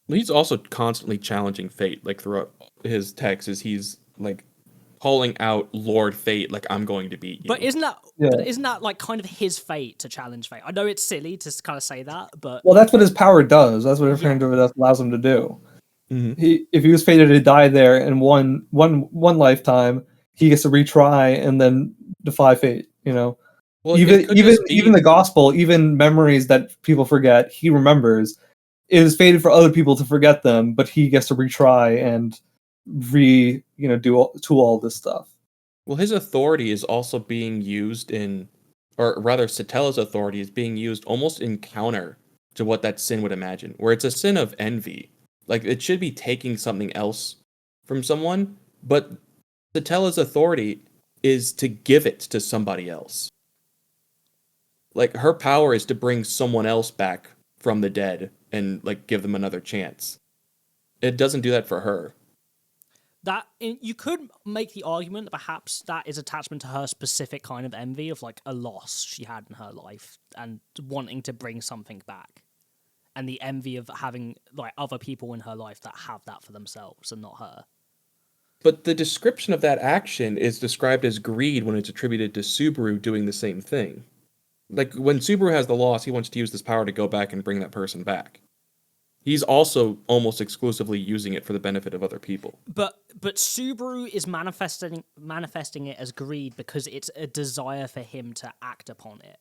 He's also constantly challenging fate, like throughout his texts, he's like calling out Lord Fate, like, I'm going to beat you. But isn't that like kind of his fate to challenge fate? I know it's silly to kind of say that, but that's what his power does. That's what that allows him to do. If he was fated to die there in one lifetime, he gets to retry and then defy fate. Well, even the gospel, even memories that people forget, he remembers. It is fated for other people to forget them, but he gets to retry and do all this stuff. Well, his authority is also being used or rather Satella's authority is being used almost in counter to what that sin would imagine, where it's a sin of envy. Like, it should be taking something else from someone, but Satella's authority is to give it to somebody else. like her power is to bring someone else back from the dead and like give them another chance. It doesn't do that for her. You could make the argument that perhaps that is attachment to her specific kind of envy of like a loss she had in her life and wanting to bring something back, and the envy of having like other people in her life that have that for themselves and not her. But the description of that action is described as greed when it's attributed to Subaru doing the same thing. Like when Subaru has the loss, he wants to use this power to go back and bring that person back. He's also almost exclusively using it for the benefit of other people. But Subaru is manifesting it as greed because it's a desire for him to act upon it.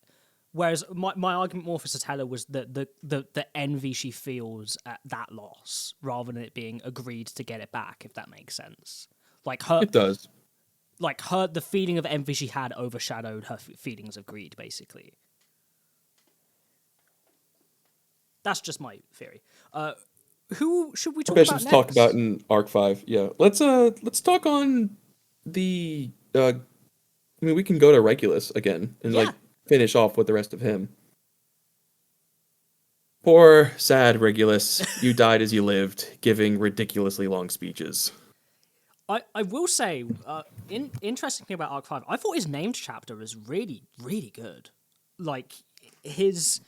Whereas my argument more for Satella was the envy she feels at that loss, rather than it being agreed to get it back, if that makes sense. Like her, It does. Like the feeling of envy she had overshadowed her feelings of greed, basically. That's just my theory. Who should we talk about next? Talk about in Arc 5. Yeah. Let's talk on the I mean, we can go to Regulus again and like finish off with the rest of him. Poor sad Regulus, you died as you lived, giving ridiculously long speeches. I will say, interesting thing about Arc 5, I thought his named chapter was really, really good. Like his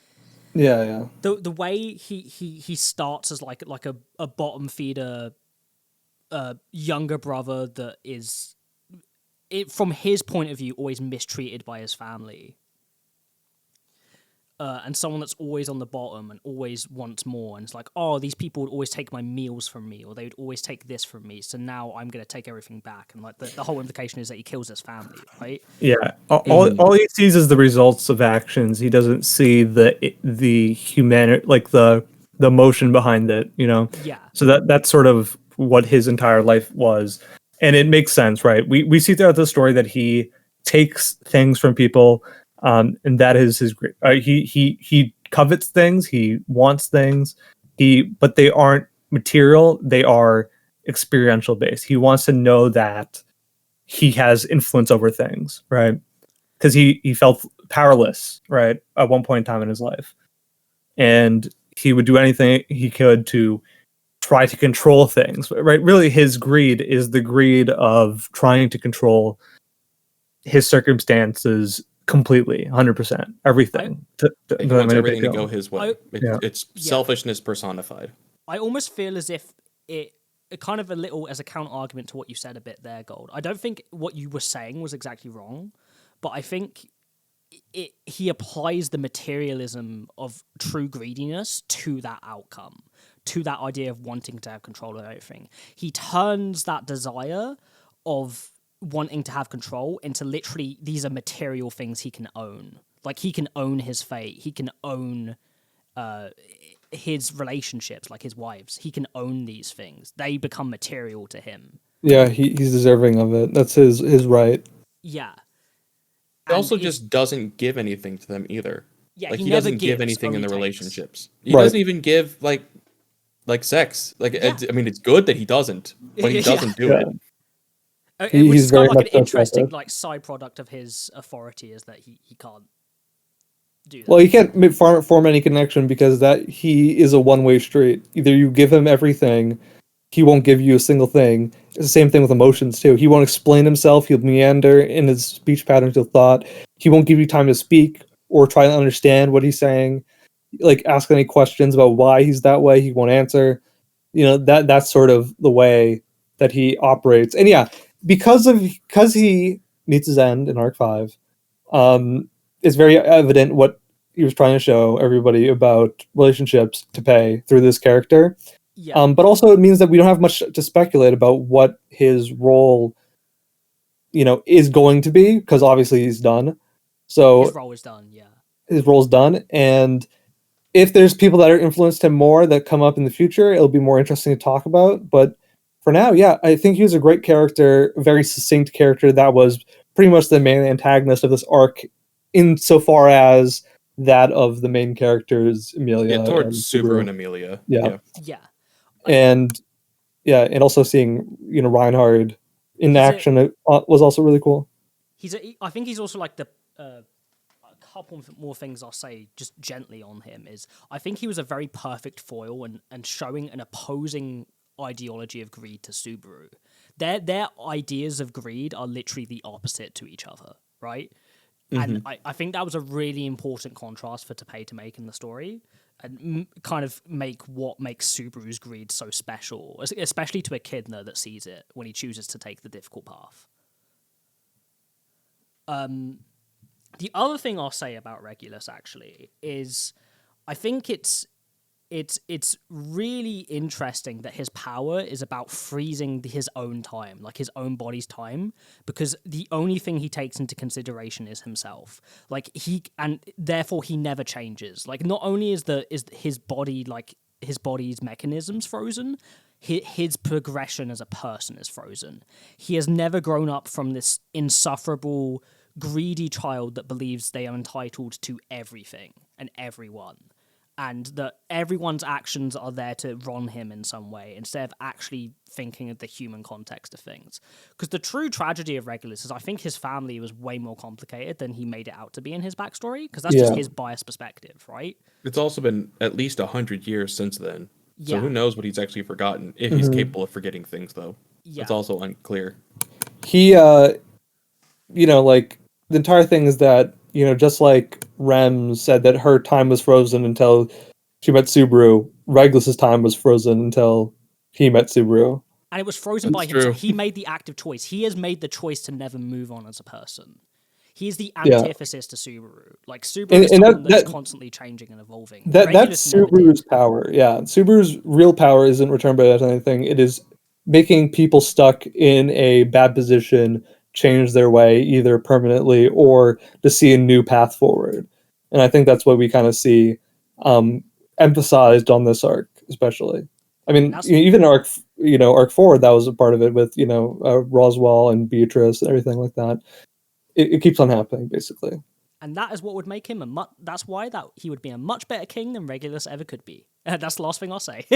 the way he starts as like a bottom feeder younger brother that is, from his point of view, always mistreated by his family, and someone that's always on the bottom and always wants more, and it's like, oh, these people would always take my meals from me, or they would always take this from me, so now I'm going to take everything back. And like the whole implication is that he kills his family, right? Yeah, all he sees is the results of actions. He doesn't see the humanity, like the emotion behind it, you know. Yeah. So that's sort of what his entire life was, and it makes sense, right? We see throughout the story that he takes things from people. And that is his. He covets things. He wants things. But they aren't material. They are experiential based. He wants to know that he has influence over things, right? Because he felt powerless, right, at one point in time in his life, and he would do anything he could to try to control things, right? Really, his greed is the greed of trying to control his circumstances completely, 100%, everything. He wants everything to go his way. It's selfishness personified. I almost feel as if it kind of a little as a counter argument to what you said a bit there, Gold. I don't think what you were saying was exactly wrong, but I think he applies the materialism of true greediness to that outcome, to that idea of wanting to have control of everything. He turns that desire of wanting to have control into literally these are material things he can own. Like he can own his fate. He can own his relationships, like his wives. He can own these things. They become material to him. Yeah, he's deserving of it. That's his right. Yeah. He also just doesn't give anything to them either. Yeah, like he doesn't give anything in the relationships. He doesn't even give like sex. Like I mean, it's good that he doesn't, but he doesn't do it. Which is kind of like an interesting like side product of his authority is that he can't do that. Well, he can't form any connection because that he is a one-way street. Either you give him everything, he won't give you a single thing. It's the same thing with emotions too. He won't explain himself. He'll meander in his speech patterns of thought. He won't give you time to speak or try to understand what he's saying. Like ask any questions about why he's that way, he won't answer. You know, that's sort of the way that he operates. And yeah, because he meets his end in Arc 5, it's very evident what he was trying to show everybody about relationships to pay through this character. Yeah. But also it means that we don't have much to speculate about what his role, is going to be, because obviously he's done. So his role is done, yeah. His role's done, and if there's people that are influenced him more that come up in the future, it'll be more interesting to talk about. But for now, yeah, I think he was a great character, a very succinct character that was pretty much the main antagonist of this arc, insofar as that of the main characters, Amelia. Yeah, towards Subaru and Amelia. Yeah. And also seeing Reinhard in action was also really cool. I think he's also like the couple more things I'll say just gently on him is I think he was a very perfect foil and showing an opposing ideology of greed to Subaru. Their ideas of greed are literally the opposite to each other, right? And I think that was a really important contrast for Teppei to make in the story and kind of make what makes Subaru's greed so special, especially to a kid that sees it when he chooses to take the difficult path. The other thing I'll say about Regulus actually is I think it's really interesting that his power is about freezing his own time, like his own body's time, because the only thing he takes into consideration is himself. Like and therefore he never changes. Like not only is his body, like his body's mechanisms frozen, his progression as a person is frozen. He has never grown up from this insufferable, greedy child that believes they are entitled to everything and everyone, and that everyone's actions are there to wrong him in some way, instead of actually thinking of the human context of things. Because the true tragedy of Regulus is I think his family was way more complicated than he made it out to be in his backstory, because that's just his biased perspective, right? It's also been at least 100 years since then. So Yeah. who knows what he's actually forgotten, if he's capable of forgetting things, though. Yeah. It's also unclear. He, like, the entire thing is that, just like Rem said that her time was frozen until she met Subaru, Regulus's time was frozen until he met Subaru. And it was frozen by That's himself. true. He made the active choice. He has made the choice to never move on as a person. He is the antithesis to Subaru. Like, Subaru is someone that's constantly changing and evolving. That's Regulus never Subaru's did. power. Yeah, Subaru's real power isn't returned by anything. It is making people stuck in a bad position change their way either permanently or to see a new path forward. And I think that's what we kind of see emphasized on this arc, especially. I mean, even arc 4, that was a part of it with Roswell and Beatrice and everything like that. It keeps on happening, basically. And that is what would make him that's why he would be a much better king than Regulus ever could be. That's the last thing I'll say.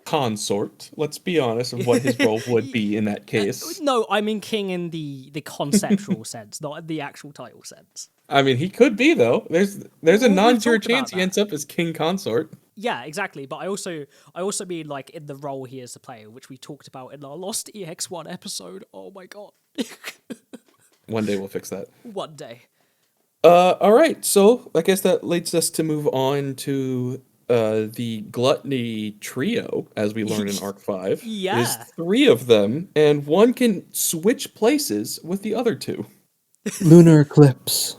Consort. Let's be honest of what his role would be in that case. No, I mean king in the conceptual sense, not the actual title sense. I mean, he could be, though. There's a non-zero chance he ends up as king consort. Yeah, exactly. But I also mean like in the role he is to play, which we talked about in our Lost EX1 episode. Oh my god. One day we'll fix that. One day. All right. So I guess that leads us to move on to the gluttony trio, as we learn in Arc 5. Yeah. There's 3 of them, and one can switch places with the other 2. Lunar eclipse.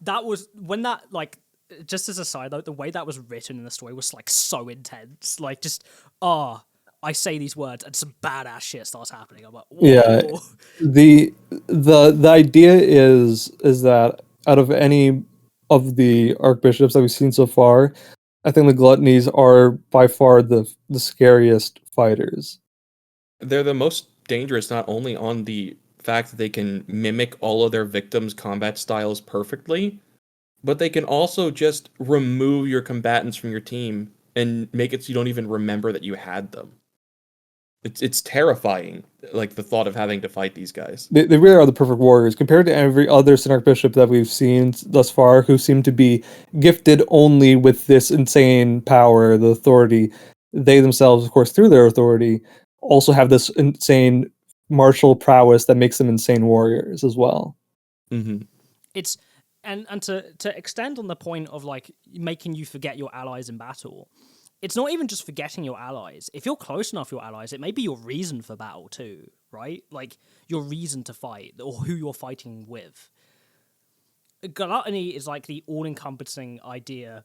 That was when that, like, just as a side note, the way that was written in the story was like so intense. Like, just I say these words and some badass shit starts happening. I'm like, whoa. Yeah. The idea is that out of any of the archbishops that we've seen so far, I think the gluttonies are by far the scariest fighters. They're the most dangerous, not only on the fact that they can mimic all of their victims' combat styles perfectly, but they can also just remove your combatants from your team and make it so you don't even remember that you had them. It's terrifying, like the thought of having to fight these guys. They really are the perfect warriors compared to every other Synarch bishop that we've seen thus far, who seem to be gifted only with this insane power, the authority. They themselves, of course, through their authority, also have this insane martial prowess that makes them insane warriors as well. Mm-hmm. It's and to extend on the point of like making you forget your allies in battle. It's not even just forgetting your allies. If you're close enough to your allies, it may be your reason for battle too, right? Like your reason to fight or who you're fighting with. Gluttony is like the all-encompassing idea,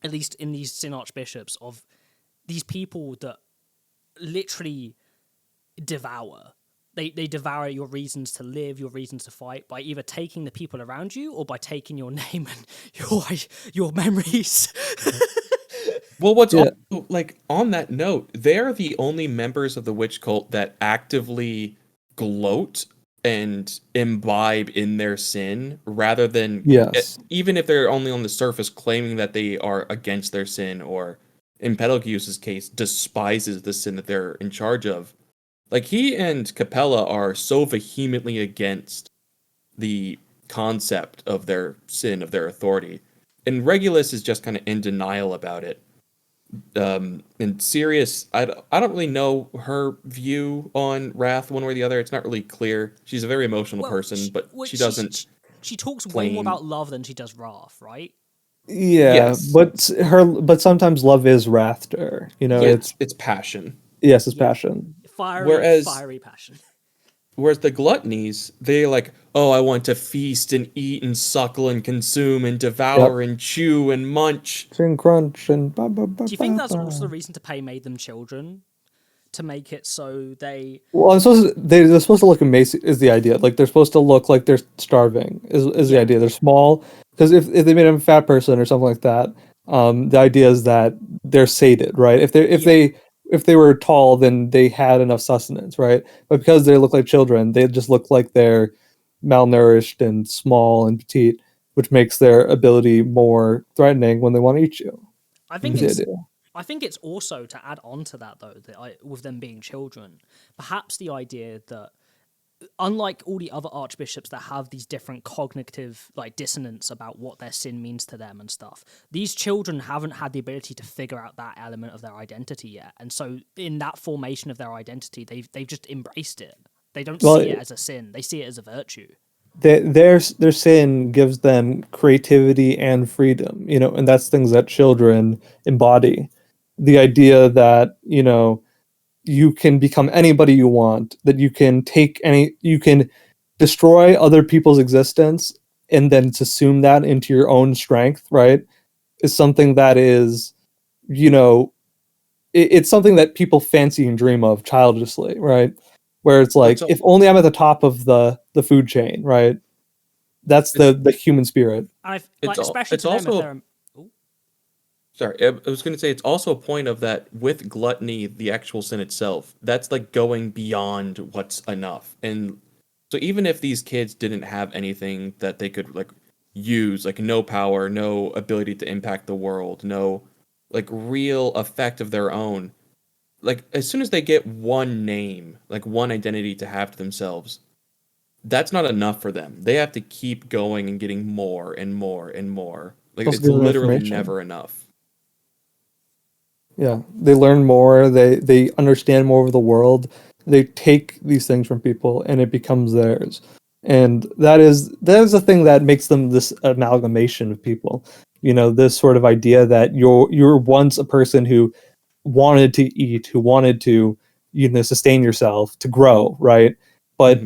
at least in these Sin Archbishops, of these people that literally devour. They devour your reasons to live, your reasons to fight, by either taking the people around you or by taking your name and your memories. Well, what's also, like, on that note, they're the only members of the witch cult that actively gloat and imbibe in their sin, rather than, even if they're only on the surface claiming that they are against their sin, or in Betelgeuse' case, despises the sin that they're in charge of. Like, he and Capella are so vehemently against the concept of their sin, of their authority. And Regulus is just kind of in denial about it. And Sirius, I don't really know her view on Wrath one way or the other. It's not really clear. She's a very emotional person, but she doesn't She talks way more claim. about love than she does wrath, right? Yeah, Yes. but sometimes love is wrath to her. You know, Yeah, it's it's passion. yes, it's Yeah. passion. Fiery passion. Whereas the gluttonies, they're like, oh, I want to feast and eat and suckle and consume and devour and chew and munch. And crunch and ba ba ba. Do you think ba, that's ba. also the reason Tapei made them children? To make it so they... Well, they're supposed to look emaciated is the idea. Like they're supposed to look like they're starving is the idea. They're small because if they made them a fat person or something like that, the idea is that they're sated, right? If they were tall, then they had enough sustenance, right? But because they look like children, they just look like they're malnourished and small and petite, which makes their ability more threatening when they want to eat you. I think Is the it's... idea. I think it's also to add on to that, though, that with them being children, perhaps the idea that, unlike all the other archbishops that have these different cognitive dissonance about what their sin means to them and stuff, these children haven't had the ability to figure out that element of their identity yet, and so in that formation of their identity, they've just embraced it. They don't see it as a sin; they see it as a virtue. Their sin gives them creativity and freedom, and that's things that children embody. The idea that you can become anybody you want, that you can destroy other people's existence and then to assume that into your own strength, right, is something that is, it's something that people fancy and dream of childishly, right? Where it's like, if only I'm at the top of the food chain, right? That's the human spirit. Especially to them if they're... Sorry, I was going to say it's also a point of that with gluttony, the actual sin itself, that's like going beyond what's enough. And so even if these kids didn't have anything that they could use, like no power, no ability to impact the world, no real effect of their own, as soon as they get one name, one identity to have to themselves, that's not enough for them. They have to keep going and getting more and more and more. It's literally never enough. Yeah, they learn more. They understand more of the world. They take these things from people, and it becomes theirs. And that is the thing that makes them this amalgamation of people. This sort of idea that you're once a person who wanted to eat, who wanted to sustain yourself, to grow, right? But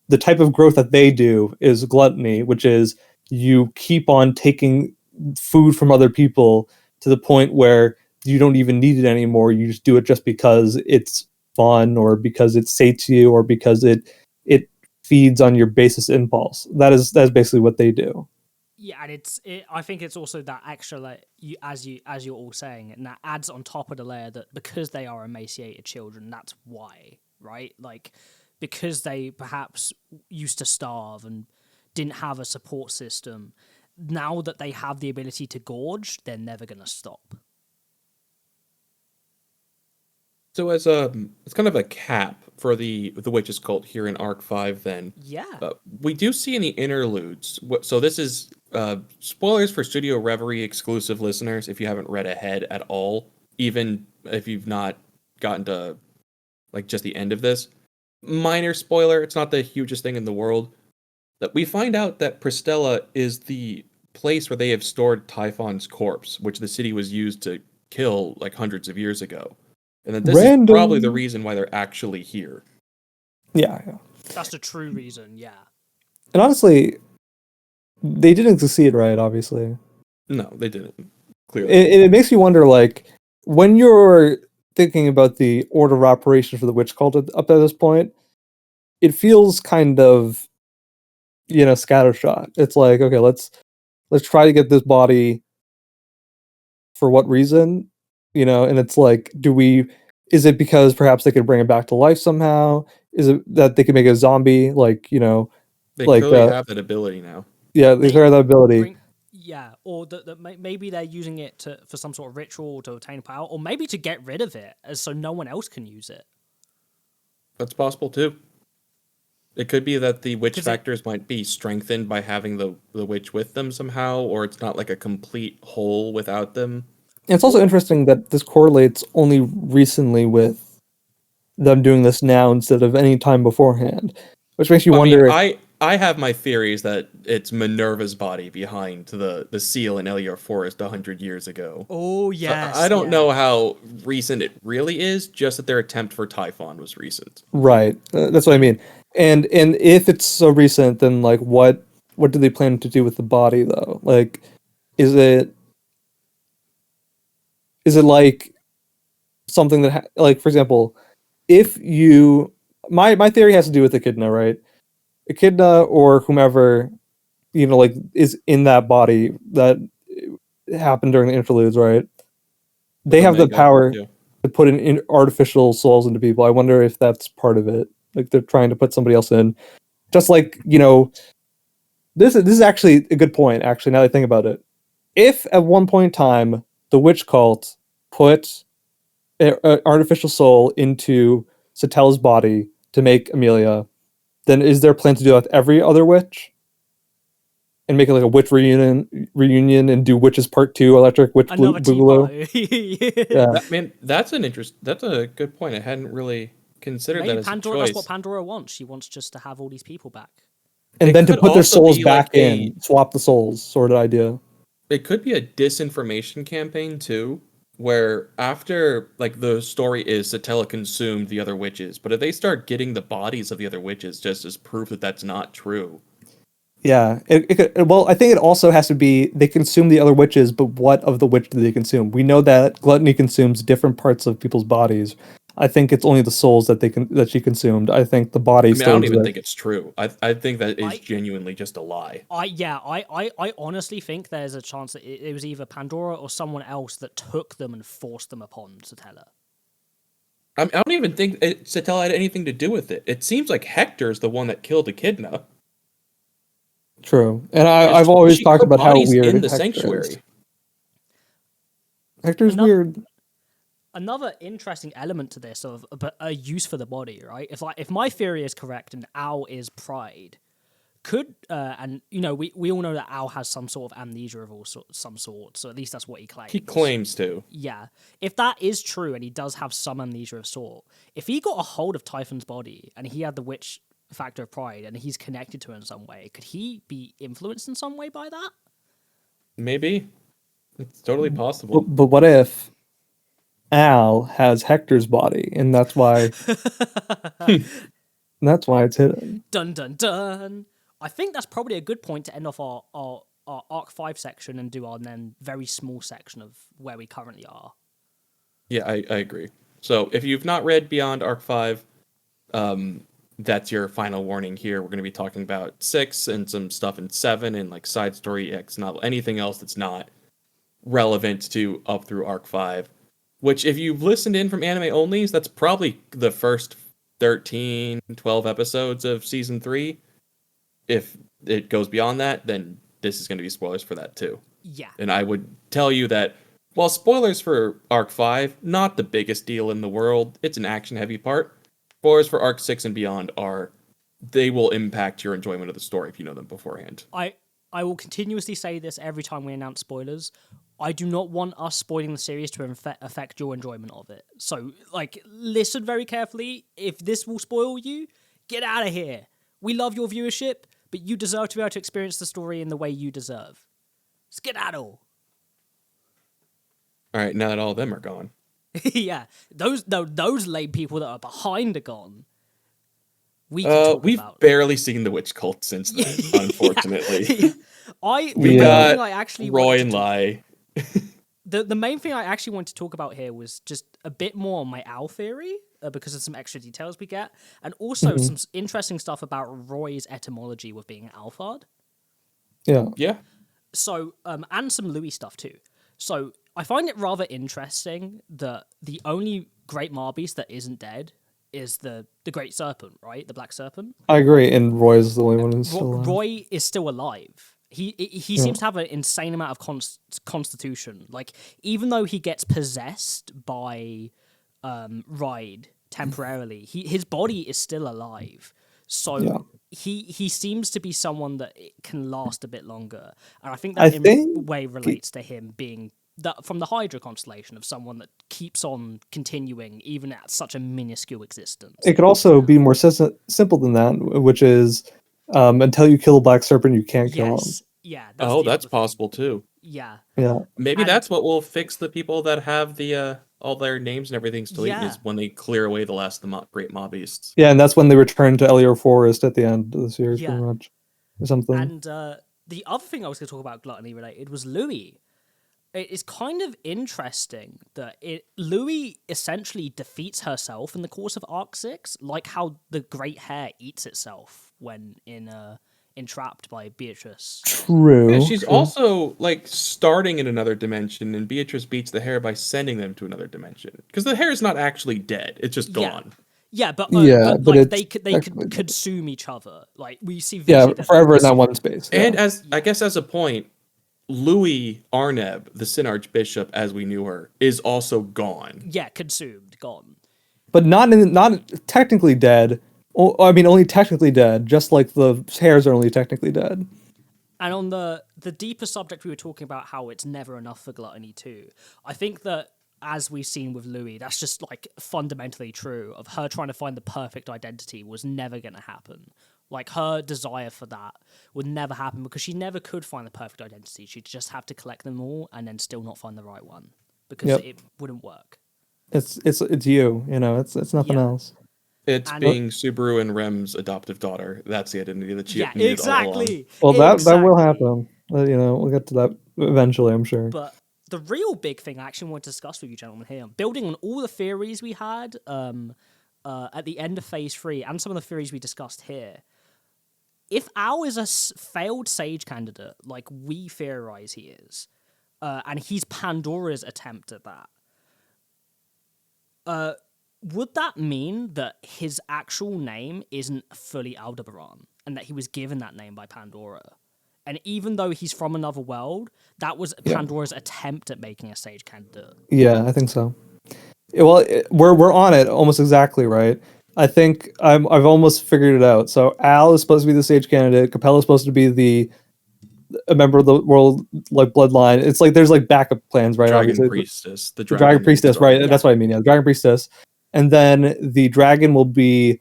the type of growth that they do is gluttony, which is you keep on taking food from other people to the point where you don't even need it anymore. You just do it just because it's fun or because it sates you or because it feeds on your basest impulse. That's basically what they do. Yeah, and I think it's also that extra, as you're all saying, and that adds on top of the layer that because they are emaciated children, that's why, right? Because they perhaps used to starve and didn't have a support system, now that they have the ability to gorge, they're never going to stop. So it's kind of a cap for the witches cult here in Arc 5 then. Yeah. We do see in the interludes. So this is spoilers for Studio Reverie exclusive listeners if you haven't read ahead at all, even if you've not gotten to just the end of this. Minor spoiler, it's not the hugest thing in the world. That we find out that Pristella is the place where they have stored Typhon's corpse, which the city was used to kill hundreds of years ago. And that this is probably the reason why they're actually here. Yeah. That's the true reason, yeah. And honestly, they didn't succeed, right, obviously. No, they didn't. Clearly. It makes you wonder, when you're thinking about the order of operation for the witch cult up to this point, it feels kind of, scattershot. It's like, okay, let's try to get this body for what reason? And it's like, is it because perhaps they could bring it back to life somehow? Is it that they could make a zombie? They clearly have that ability now. Yeah, they clearly have that ability. Or that maybe they're using it for some sort of ritual to obtain power, or maybe to get rid of it, so no one else can use it. That's possible too. It could be that the witch 'Cause factors might be strengthened by having the witch with them somehow, or it's not like a complete whole without them. It's also interesting that this correlates only recently with them doing this now instead of any time beforehand, which makes you I mean, wonder if I have my theories that it's Minerva's body behind the seal in Elior Forest 100 years ago. Oh So yes, I don't yeah. know how recent it really is, just that their attempt for Typhon was recent. right. That's what I mean. And if it's so recent, then like what do they plan to do with the body though? Like, is it like something that like for example, if you my theory has to do with Echidna, right? Echidna or whomever like is in that body that happened during the interludes, right? With They have the Omega, power yeah. to put in artificial souls into people. I wonder if that's part of it. Like they're trying to put somebody else in, just like this is actually a good point. Actually, now that I think about it, if at one point in time the witch cult put an artificial soul into Satella's body to make Amelia, then is there a plan to do that with every other witch? And make it like a witch reunion and do Witches Part 2, Electric Witch Another tea Boogaloo. party. Yeah. That's a good point. I hadn't really considered Maybe that as a Pandora. That's what choice. Pandora wants. She wants just to have all these people back. And It then to could put their also souls be back like a- in, swap the souls, sort of idea. It could be a disinformation campaign too, where after like the story is Satella consumed the other witches, but if they start getting the bodies of the other witches just as proof that that's not true. Yeah. It could, well, I think it also has to be they consume the other witches, but what of the witch do they consume? We know that gluttony consumes different parts of people's bodies. I think it's only the souls that she consumed. I think the body I mean, I still don't even exists. think it's true. I think that is I- genuinely just a lie. I honestly think there's a chance that it was either Pandora or someone else that took them and forced them upon Satella. I don't even think Satella had anything to do with it. It seems like Hector's the one that killed Echidna. True. And Because I've always talked her about how body's weird in the Hector sanctuary. is. Hector's Another- weird. Another interesting element to this of a use for the body, right? If my theory is correct and Al is pride, could and we all know that Al has some sort of amnesia of some sort, so at least that's what he claims. He claims to. Yeah. If that is true and he does have some amnesia of sort, if he got a hold of Typhon's body and he had the witch factor of pride and he's connected to it in some way, could he be influenced in some way by that? Maybe. It's totally possible. But what if Al has Hector's body, and that's why it's hidden. Dun dun dun. I think that's probably a good point to end off our Arc 5 section and do our then very small section of where we currently are. Yeah, I agree. So if you've not read Beyond Arc 5, that's your final warning here. We're going to be talking about 6 and some stuff in 7 and like side story X novel, anything else that's not relevant to up through Arc 5. Which, if you've listened in from anime onlys, that's probably the first 13, 12 episodes of Season 3. If it goes beyond that, then this is going to be spoilers for that too. Yeah. And I would tell you that, while spoilers for Arc 5, not the biggest deal in the world, it's an action-heavy part, spoilers for Arc 6 and beyond they will impact your enjoyment of the story if you know them beforehand. I will continuously say this every time we announce spoilers. I do not want us spoiling the series to affect your enjoyment of it. So, listen very carefully. If this will spoil you, get out of here. We love your viewership, but you deserve to be able to experience the story in the way you deserve. Skedaddle. All right, now that all of them are gone. Yeah, those lame people that are behind are gone. We can talk we've about. barely seen the witch cult since then, unfortunately. The We main got thing I actually Roy wanted and to Lai. The main thing I actually wanted to talk about here was just a bit more on my Al theory, because of some extra details we get, and also some interesting stuff about Roy's etymology with being Alphard. Yeah. Yeah. So, and some Louis stuff too. So, I find it rather interesting that the only Great Marbeast that isn't dead is the Great Serpent, right? The Black Serpent. I agree, and Roy is the only one who's still alive. Roy is still alive. He seems to have an insane amount of constitution. Like, even though he gets possessed by Ride temporarily, his body is still alive. So Yeah. he seems to be someone that it can last a bit longer, and I think I that in think a way relates to him being that from the Hydra constellation of someone that keeps on continuing even at such a minuscule existence. It could also be more simple than that, which is until you kill a black serpent, you can't kill him. Yes, yeah. Oh, the that's other thing. possible too. Yeah, Yeah. Maybe And- that's what will fix the people that have the all their names and everything still eaten, Yeah. is when they clear away the last of the great mob beasts. Yeah, and that's when they return to Elior Forest at the end of the series, Yeah. pretty much, or something. And the other thing I was going to talk about gluttony related was Louis. It is kind of interesting that Louis essentially defeats herself in the course of Arc 6, like how the Great Hare eats itself when entrapped by Beatrice. True. Yeah, she's true. also like starting in another dimension, and Beatrice beats the hare by sending them to another dimension. Because the hare is not actually dead; it's just Yeah. gone. Yeah, but but like it's they could actually consume each other. Like we see Yeah, Vicky that forever in that one space. And yeah. as I guess as a point, Louis Arneb, the Sin Archbishop, as we knew her, is also gone. yeah, consumed, gone. But not technically dead. I mean, only technically dead, just like the hairs are only technically dead. And on the deeper subject we were talking about, how it's never enough for gluttony too. I think that as we've seen with Louis, that's just like fundamentally true. Of her trying to find the perfect identity was never going to happen. Like her desire for that would never happen because she never could find the perfect identity. She'd just have to collect them all and then still not find the right one because Yep. it wouldn't work. It's you know. It's nothing Yeah. else. It's And- being Subaru and Rem's adoptive daughter. That's the identity that she Yeah, needed all along. exactly. Well, that will Exactly. happen. You know, we'll get to that eventually, I'm sure. But the real big thing I actually want to discuss with you gentlemen here, building on all the theories we had at the end of Phase 3 and some of the theories we discussed here, if Al is a failed Sage candidate, like we theorize he is, and he's Pandora's attempt at that, would that mean that his actual name isn't fully Aldebaran and that he was given that name by Pandora? And even though he's from another world, that was Pandora's attempt at making a Sage candidate. Yeah, I think so. Well, we're on it almost exactly, right? I think I've almost figured it out. So Al is supposed to be the Sage candidate. Capella is supposed to be a member of the world like bloodline. It's like there's like backup plans, right? Dragon Obviously, priestess. The the dragon priestess, right? Yeah. That's what I mean. Yeah, the dragon priestess, and then the dragon will be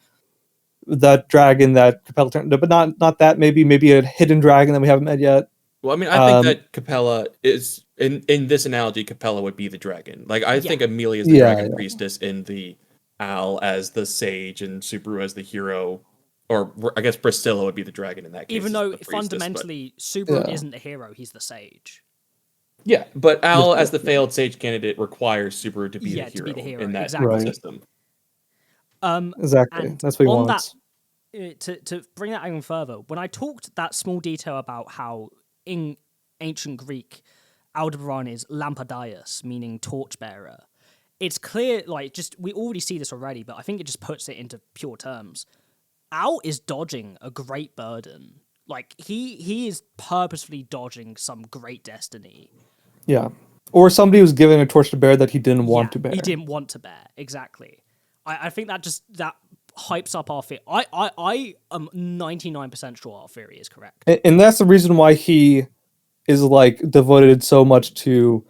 that dragon that Capella turned, but not that. Maybe a hidden dragon that we haven't met yet. Well, I mean, I think that Capella is in this analogy. Capella would be the dragon. Like I think Amelia is the dragon priestess in the Al as the sage and Subaru as the hero, or I guess Priscilla would be the dragon in that case. Even as though the priestess, fundamentally Subaru Yeah. isn't the hero, he's the Sage. yeah, but Al as the failed sage candidate requires Subaru to be, Yeah, the, to hero be the hero, in that exactly. Right. system. Exactly. And That's what he on wants. To bring that even further, when I talked that small detail about how in ancient Greek, Aldebaran is Lampadius, meaning torchbearer, it's clear, like, just we already see this already, but I think it just puts it into pure terms. Al is dodging a great burden. Like, he is purposefully dodging some great destiny. Yeah. Or somebody who's giving a torch to bear that he didn't want to bear. He didn't want to bear, exactly. I think that hypes up our theory. I am 99% sure our theory is correct. And that's the reason why he is like devoted so much to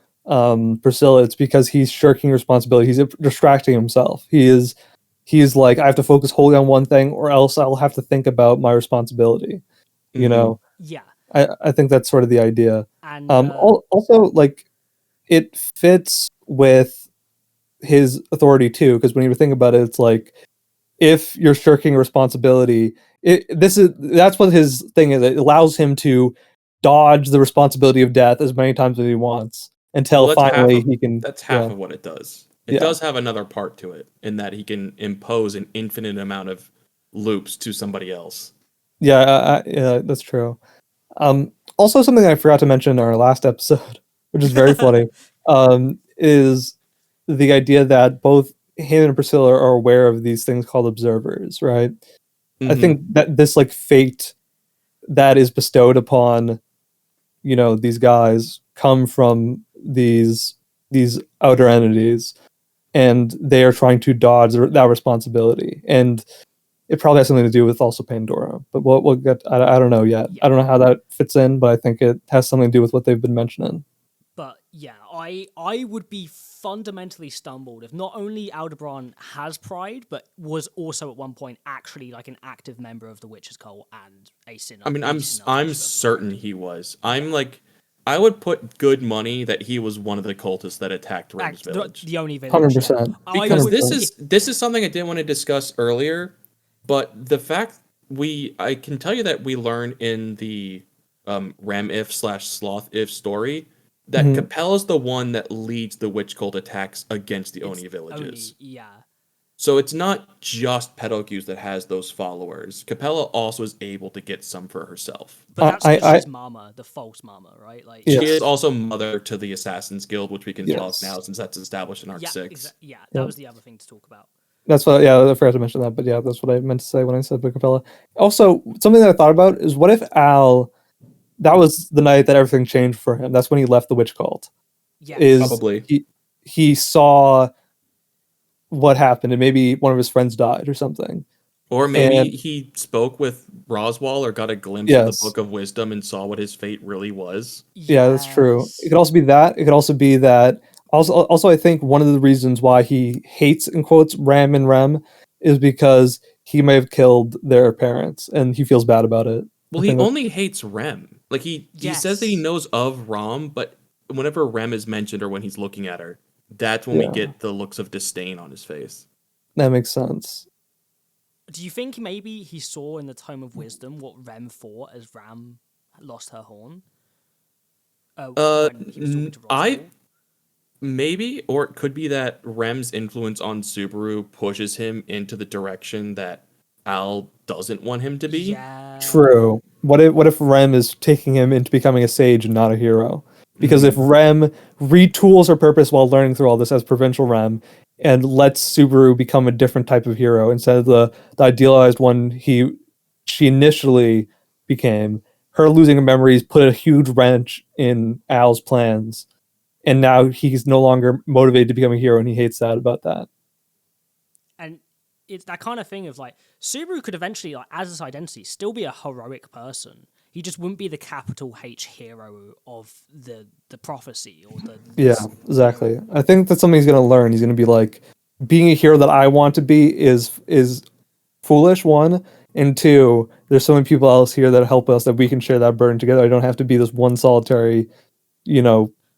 Priscilla. It's because he's shirking responsibility. He's distracting himself. He's like, I have to focus wholly on one thing, or else I'll have to think about my responsibility. You know, Yeah. I think that's sort of the idea. And Also, like, it fits with his authority too, because when you think about it, it's like, if you're shirking responsibility, that's what his thing is. It allows him to dodge the responsibility of death as many times as he wants until Well, that's finally half of- he can. That's half of what it does. It does have another part to it in that he can impose an infinite amount of loops to somebody else. Yeah, that's true. Also, something I forgot to mention in our last episode, which is very funny, is the idea that both him and Priscilla are aware of these things called observers, right? I think that this like fate that is bestowed upon, you know, these guys come from these outer entities, and they are trying to dodge that responsibility. And it probably has something to do with also Pandora. But we'll get. I don't know yet. Yeah. I don't know how that fits in, but I think it has something to do with what they've been mentioning. But yeah, I would be fundamentally stumbled if not only Aldebaran has pride, but was also at one point actually like an active member of the Witch's Cult and a sinner. I mean, I'm certain certain he was. I would put good money that he was one of the cultists that attacked Rem's village. The only village. 100%. Because this is something I didn't want to discuss earlier, but the fact I can tell you that we learn in the Rem if / Sloth if story that Capella's the one that leads the witch cult attacks against the Oni villages. Yeah. So it's not just Pedocus that has those followers. Capella also is able to get some for herself. But that's because she's Mama, the false Mama, right? Like she is also mother to the Assassin's Guild, which we can talk now since that's established in Arc 6. That was the other thing to talk about. That's what. Yeah, I forgot to mention that, but yeah, that's what I meant to say when I said Capella. Also, something that I thought about is what if Al. That was the night that everything changed for him. That's when he left the witch cult. Yeah, probably. He saw what happened, and maybe one of his friends died or something. Or maybe he spoke with Roswell or got a glimpse of the Book of Wisdom and saw what his fate really was. Yeah, that's true. It could also be that. It could also be that. Also, I think one of the reasons why he hates, in quotes, Ram and Rem is because he may have killed their parents, and he feels bad about it. Well, he only hates Rem. Like, he says that he knows of Ram, but whenever Rem is mentioned or when he's looking at her, that's when we get the looks of disdain on his face. That makes sense. Do you think maybe he saw in the Tome of Wisdom what Rem thought as Ram lost her horn? When he was talking to Roswell? Maybe, or it could be that Rem's influence on Subaru pushes him into the direction that Al doesn't want him to be. Yeah. True. What if Rem is taking him into becoming a sage and not a hero? Because if Rem retools her purpose while learning through all this as provincial Rem and lets Subaru become a different type of hero instead of the idealized one she initially became, her losing her memories put a huge wrench in Al's plans. And now he's no longer motivated to become a hero, and he hates that about that. And it's that kind of thing of like, Subaru could eventually, like, as his identity, still be a heroic person. He just wouldn't be the capital H hero of the prophecy or the... Yeah, exactly. I think that's something he's going to learn. He's going to be like, being a hero that I want to be is foolish, one, and two, there's so many people else here that help us that we can share that burden together. I don't have to be this one solitary,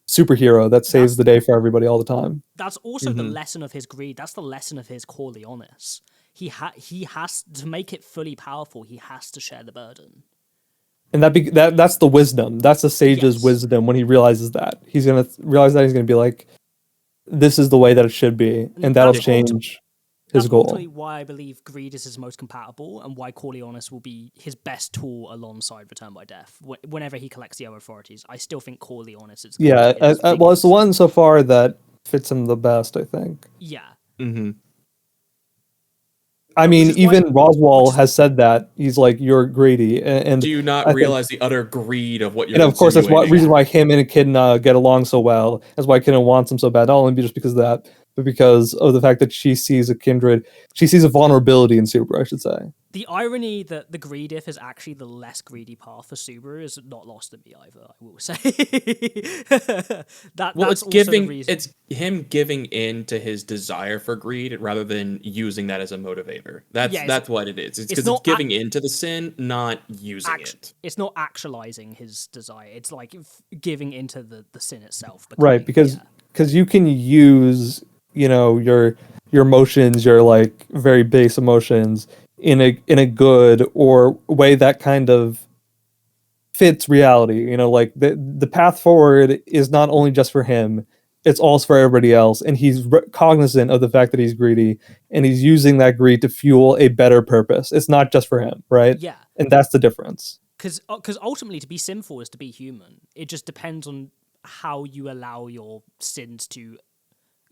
superhero that saves the day for everybody all the time. That's also the lesson of his greed. That's the lesson of his Corleonis. He has to make it fully powerful. He has to share the burden. And that's the wisdom. That's the sage's wisdom. When he realizes that, he's gonna realize that he's gonna be like, "This is the way that it should be," and that'll change his goal. That's ultimately why I believe greed is his most compatible, and why Corleonis will be his best tool alongside Return by Death. Whenever he collects the other authorities, I still think Corleonis is. Well, it's the one so far that fits him the best, I think. Yeah. Mm-hmm. I mean, even Roswell has said that. He's like, "You're greedy," and do you not realize the utter greed of what you're? And of course, that's one reason why him and Echidna get along so well. That's why Echidna wants him so bad. Not only just because of that, but because of the fact that she sees a kindred. She sees a vulnerability in Subaru, I should say. The irony that the greedif is actually the less greedy path for Subaru is not lost on me either, I will say. It's him giving in to his desire for greed rather than using that as a motivator. That's what it is. It's because it's giving in to the sin, not using it. It's not actualizing his desire. It's like giving into the sin itself. Right, because you can use, your emotions, your like very base emotions in a good or way that kind of fits reality. Like the path forward is not only just for him, it's also for everybody else, and he's cognizant of the fact that he's greedy, and he's using that greed to fuel a better purpose. It's not just for him, right? Yeah. And that's the difference. Because ultimately, to be sinful is to be human. It just depends on how you allow your sins to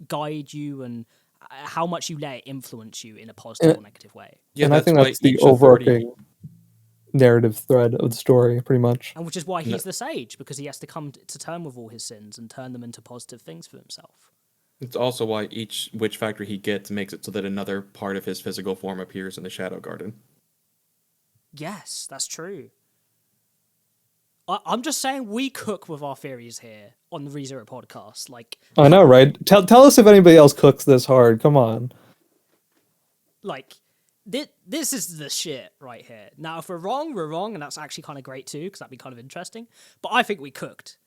guide you and how much you let it influence you in a positive or negative way. Yeah, and I think that's the overarching narrative thread of the story, pretty much. And which is why he's the sage, because he has to come to terms with all his sins and turn them into positive things for himself. It's also why each witch factory he gets makes it so that another part of his physical form appears in the Shadow Garden. Yes, that's true. I'm just saying we cook with our theories here on the ReZero podcast. Like, I know, right? Tell us if anybody else cooks this hard. Come on. like this is the shit right here. Now, if we're wrong, and that's actually kind of great too, because that'd be kind of interesting. But I think we cooked,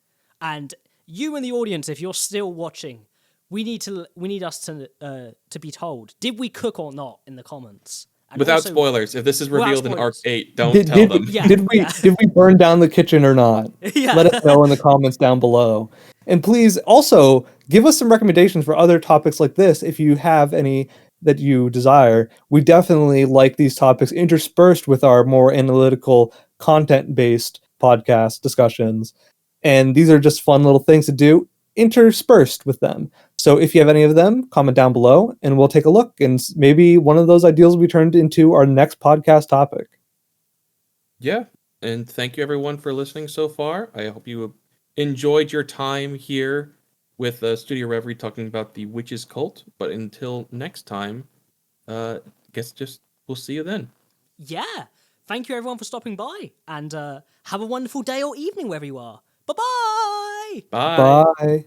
and you in the audience, if you're still watching, we need us to be told, did we cook or not in the comments. And Without also, spoilers, if this is without revealed in Arc spoilers. 8, don't tell them. Yeah, Did we burn down the kitchen or not? Yeah. Let us know in the comments down below. And please also give us some recommendations for other topics like this if you have any that you desire. We definitely like these topics interspersed with our more analytical, content-based podcast discussions. And these are just fun little things to do interspersed with them. So if you have any of them, comment down below and we'll take a look, and maybe one of those ideals will be turned into our next podcast topic. Yeah, and thank you everyone for listening so far. I hope you enjoyed your time here with Studio Reverie talking about the Witch's Cult. But until next time, guess just we'll see you then. Yeah. Thank you everyone for stopping by, and have a wonderful day or evening wherever you are. Bye-bye! Bye. Bye.